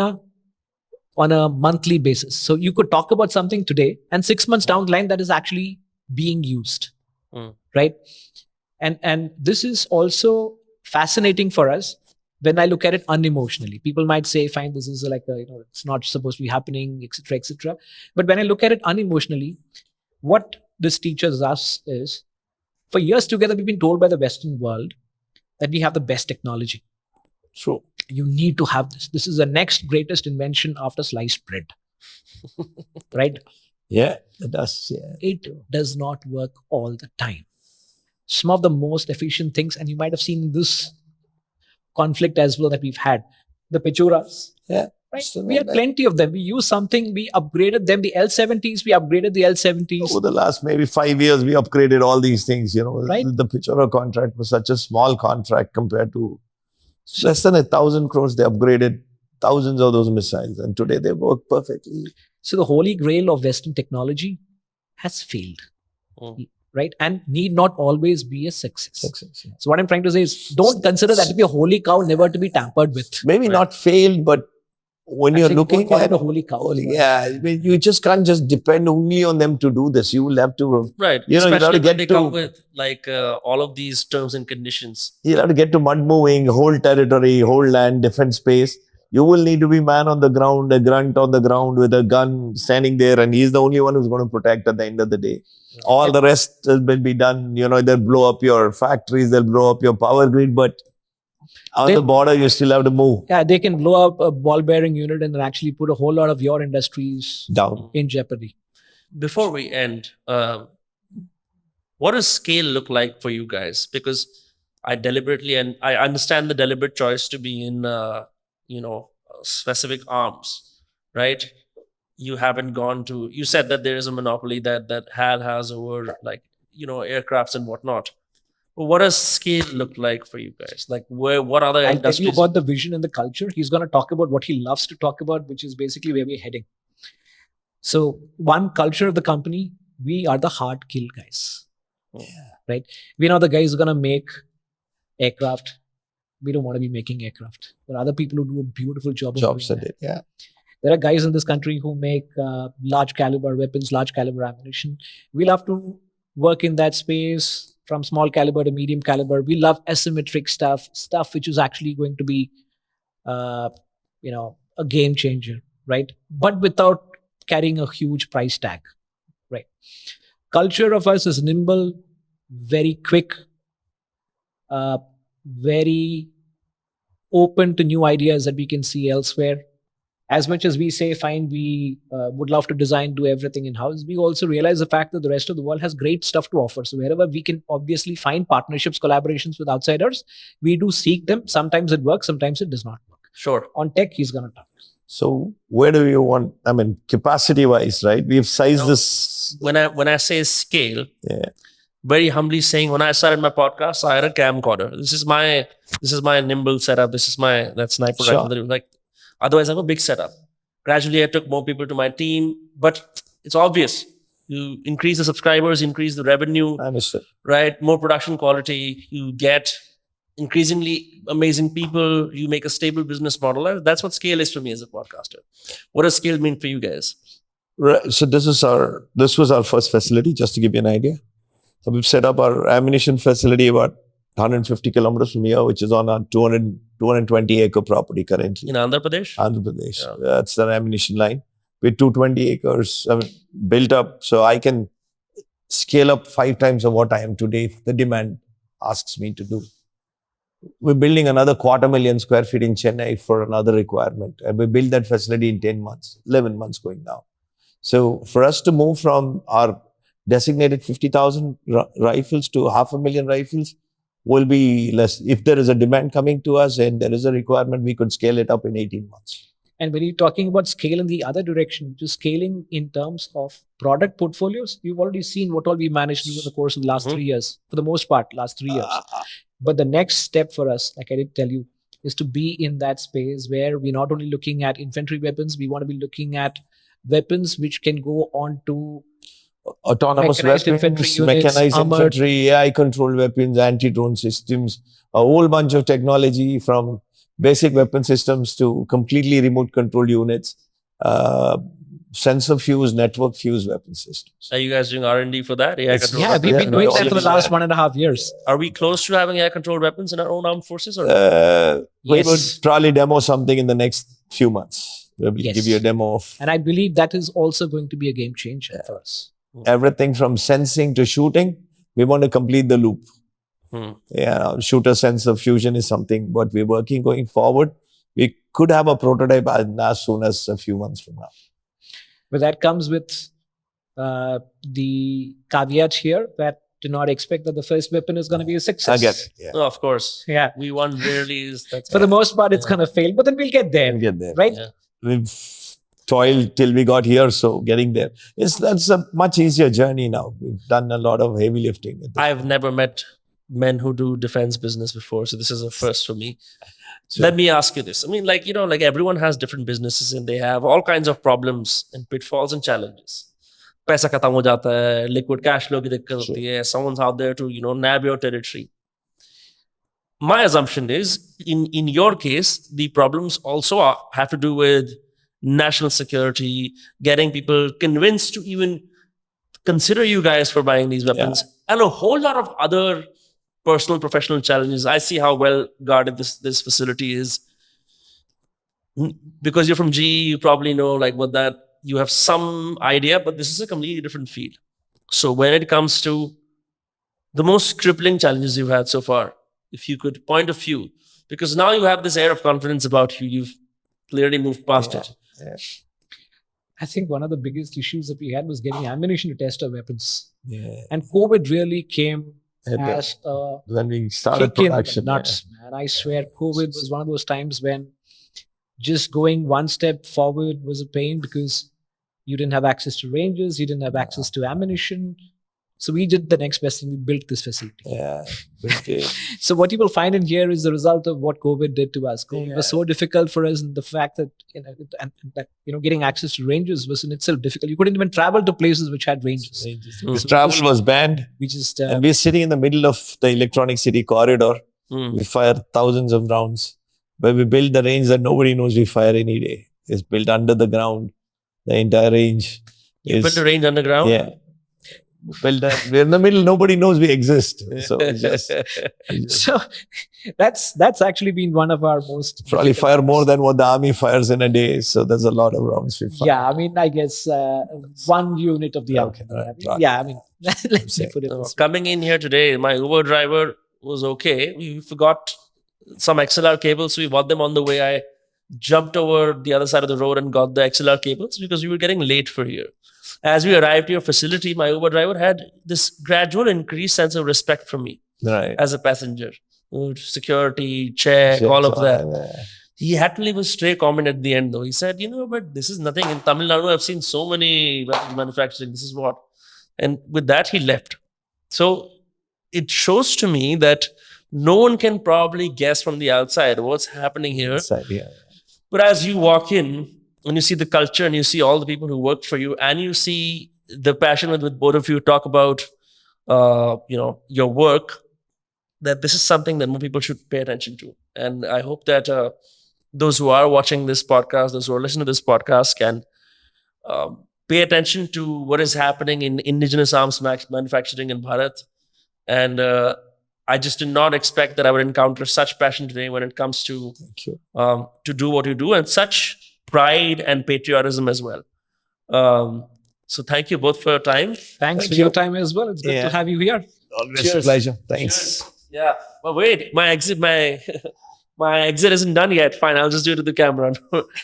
a monthly basis. So you could talk about something today, and 6 months down the line, that is actually being used, right? And this is also fascinating for us when I look at it unemotionally. People might say, fine, this is like it's not supposed to be happening, etc., etc. But when I look at it unemotionally, what this teaches us is, for years together, we've been told by the Western world that we have the best technology. True. You need to have this. This is the next greatest invention after sliced bread. Right? Yeah, it does. Yeah. It does not work all the time. Some of the most efficient things, and you might have seen this conflict as well that we've had, the Pechuras. Yeah. Right? We had plenty of them. We used something, we upgraded them. The L70s, we upgraded the L70s. Over the last maybe 5 years, we upgraded all these things. Right? The Pichora contract was such a small contract compared to less than 1,000 crores. They upgraded thousands of those missiles, and today they work perfectly. So the holy grail of Western technology has failed. Right? And need not always be a success. Yeah. So what I'm trying to say is, don't consider that to be a holy cow, never to be tampered with. Maybe not failed, but when you're looking at a holy cow. You just can't just depend only on them to do this. You will have to, right? You have to get they come with all of these terms and conditions. You'll have to get to mud moving, whole territory, whole land, different space. You will need to be man on the ground, a grunt on the ground with a gun standing there, and he's the only one who's going to protect at the end of the day. All the rest will be done. They'll blow up your factories, they'll blow up your power grid, but on the border, you still have to move. Yeah, they can blow up a ball bearing unit and actually put a whole lot of your industries down in jeopardy. Before we end, what does scale look like for you guys? Because I understand the deliberate choice to be in, specific arms, right? You haven't gone to, you said that there is a monopoly that HAL has over aircrafts and whatnot. But what does scale look like for you guys? Like what other I'll industries? tell you about the vision and the culture. He's going to talk about what he loves to talk about, which is basically where we're heading. So one culture of the company, we are the hard kill guys. Right? We're not the guys who are going to make aircraft. We don't want to be making aircraft. There are other people who do a beautiful job. Jobs at it, yeah. There are guys in this country who make large caliber weapons, large caliber ammunition. We love to work in that space from small caliber to medium caliber. We love asymmetric stuff which is actually going to be, a game changer, right? But without carrying a huge price tag, right? Culture of us is nimble, very quick, very open to new ideas that we can see elsewhere. As much as we say, fine, we would love to design, do everything in-house, we also realize the fact that the rest of the world has great stuff to offer. So wherever we can obviously find partnerships, collaborations with outsiders, we do seek them. Sometimes it works, sometimes it does not work. Sure. On tech, he's going to talk. So where do you want, capacity-wise, right? We've sized this. When I say scale, very humbly saying, when I started my podcast, I had a camcorder. This is my nimble setup. This is that sniper rifle. Otherwise, I have a big setup, Gradually, I took more people to my team, but it's obvious. You increase the subscribers, increase the revenue, Understood. right? More production quality. You get increasingly amazing people. You make a stable business model. That's what scale is for me as a podcaster. What does scale mean for you guys? Right. So this was our first facility, just to give you an idea. So we've set up our ammunition facility about 150 kilometers from here, which is on a 220 acre property currently. In Andhra Pradesh? Andhra Pradesh. Yeah. That's the ammunition line. With 220 acres built up, so I can scale up 5 times of what I am today if the demand asks me to do. We're building another 250,000 square feet in Chennai for another requirement. And we built that facility in 10 months, 11 months going now. So for us to move from our designated 50,000 rifles to 500,000 rifles will be less. If there is a demand coming to us and there is a requirement, we could scale it up in 18 months. And when you're talking about scale in the other direction, just scaling in terms of product portfolios, you've already seen what all we managed to do in the course of the last 3 years, for the most part, last 3 years. But the next step for us, like I did tell you, is to be in that space where we're not only looking at infantry weapons, we want to be looking at weapons which can go on to autonomous mechanized weapons, infantry units, mechanized armored. infantry, AI-controlled weapons, anti-drone systems, a whole bunch of technology from basic weapon systems to completely remote control units, sensor fused, network fused weapon systems. Are you guys doing R&D for that? AI controlled Yeah, weapons? we've been doing Yeah, that for the last 1.5 years. Are we close to having AI controlled weapons in our own armed forces? Or We Yes. would probably demo something in the next few months. We'll Yes. give you a demo of And I believe that is also going to be a game changer for us. everything from sensing to shooting. We want to complete the loop. Yeah, shooter sensor fusion is something what we're working going forward. We could have a prototype as soon as a few months from now. But that comes with the caveat here that do not expect that the first weapon is going to be a success. I get it. Yeah. Oh, of course. Yeah. We won rarely is that's For the most part, it's going to fail, but then we'll get there. We'll get there. Right? Yeah. We've toiled till we got here, so getting there. That's a much easier journey now. We've done a lot of heavy lifting. I've never met men who do defense business before, so this is a first for me. Sure. Let me ask you this. I mean, like everyone has different businesses and they have all kinds of problems and pitfalls and challenges. पैसा खत्म हो जाता है, liquid cash flow की दिक्कत होती है, someone's out there to nab your territory. My assumption is, in your case, the problems also have to do with national security, getting people convinced to even consider you guys for buying these weapons, and a whole lot of other personal, professional challenges. I see how well guarded this facility is. Because you're from GE, you probably know what that. You have some idea, but this is a completely different field. So when it comes to the most crippling challenges you've had so far, if you could point a few, because now you have this air of confidence about you, you've clearly moved past it. Yeah. I think one of the biggest issues that we had was getting ammunition to test our weapons. Yeah. And COVID really came as a when we started kick in the production. nuts, man. I swear COVID was one of those times when just going one step forward was a pain because you didn't have access to ranges, you didn't have access to ammunition. So we did the next best thing. We built this facility. Yeah. So what you will find in here is the result of what COVID did to us. COVID was so difficult for us, and the fact that getting access to ranges was in itself difficult. You couldn't even travel to places which had ranges. This travel was banned. We just and we're sitting in the middle of the electronic city corridor. We fire thousands of rounds. But we build the range that nobody knows we fire any day. It's built under the ground. The entire range. You built a range underground? Yeah. We're in the middle. Nobody knows we exist. So so that's actually been one of our most probably fire more than what the army fires in a day. So there's a lot of rounds we fire. Yeah, I mean, I guess 1 unit of the army. Right. Yeah, I mean, let's put it this way. Coming in here today, my Uber driver was okay. We forgot some XLR cables, so we bought them on the way. I jumped over the other side of the road and got the XLR cables because we were getting late for here. As we arrived to your facility, my Uber driver had this gradual increased sense of respect for me as a passenger. Security, check, all of that. He had to leave a stray comment at the end though. He said, but this is nothing. In Tamil Nadu, I've seen so many weapons manufacturing. This is what. And with that, he left. So it shows to me that no one can probably guess from the outside what's happening here. But as you walk in, when you see the culture and you see all the people who work for you, and you see the passion with both of you talk about, your work, that this is something that more people should pay attention to. And I hope that those who are watching this podcast, those who are listening to this podcast, can pay attention to what is happening in indigenous arms manufacturing in Bharat. And I just did not expect that I would encounter such passion today when it comes to do what you do, and such pride and patriotism as well. So thank you both for your time. Thanks for your time as well. It's good to have you here. Always a pleasure. Thanks. Yeah, but wait, my exit isn't done yet. Fine, I'll just do it to the camera.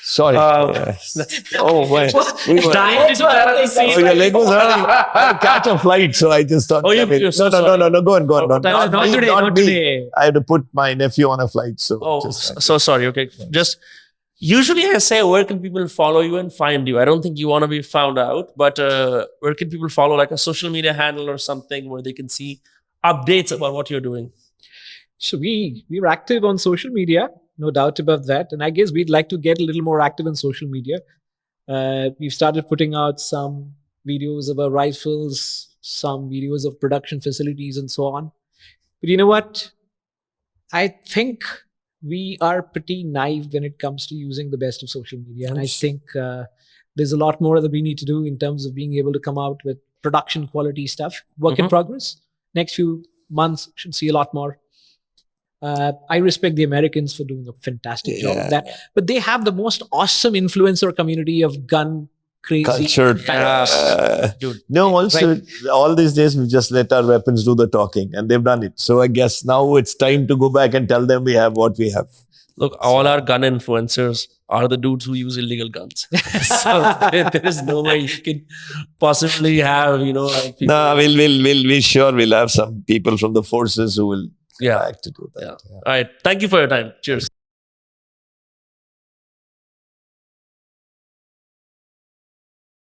Sorry. Oh, my. Your leg was hurting. I had to catch a flight, so I just thought. Oh, you're so sorry. No, go on. Not today. I had to put my nephew on a flight, so. So sorry. Okay, just usually I say, where can people follow you and find you? I don't think you want to be found out, but where can people follow, like a social media handle or something where they can see updates about what you're doing? So we're active on social media, no doubt about that. And I guess we'd like to get a little more active in social media. We've started putting out some videos of our rifles, some videos of production facilities and so on. But you know what? I think we are pretty naive when it comes to using the best of social media. And I think there's a lot more that we need to do in terms of being able to come out with production quality stuff. Work in progress. Next few months should see a lot more. I respect the Americans for doing a fantastic job of that. But they have the most awesome influencer community of gun crazy cultured. Dude. No, also, all these days we just let our weapons do the talking, and they've done it. So I guess now it's time to go back and tell them we have what we have. Look, all our gun influencers are the dudes who use illegal guns. So there is no way you can possibly have, like people. No, we'll have some people from the forces who will come back to do that. All right. Thank you for your time. Cheers.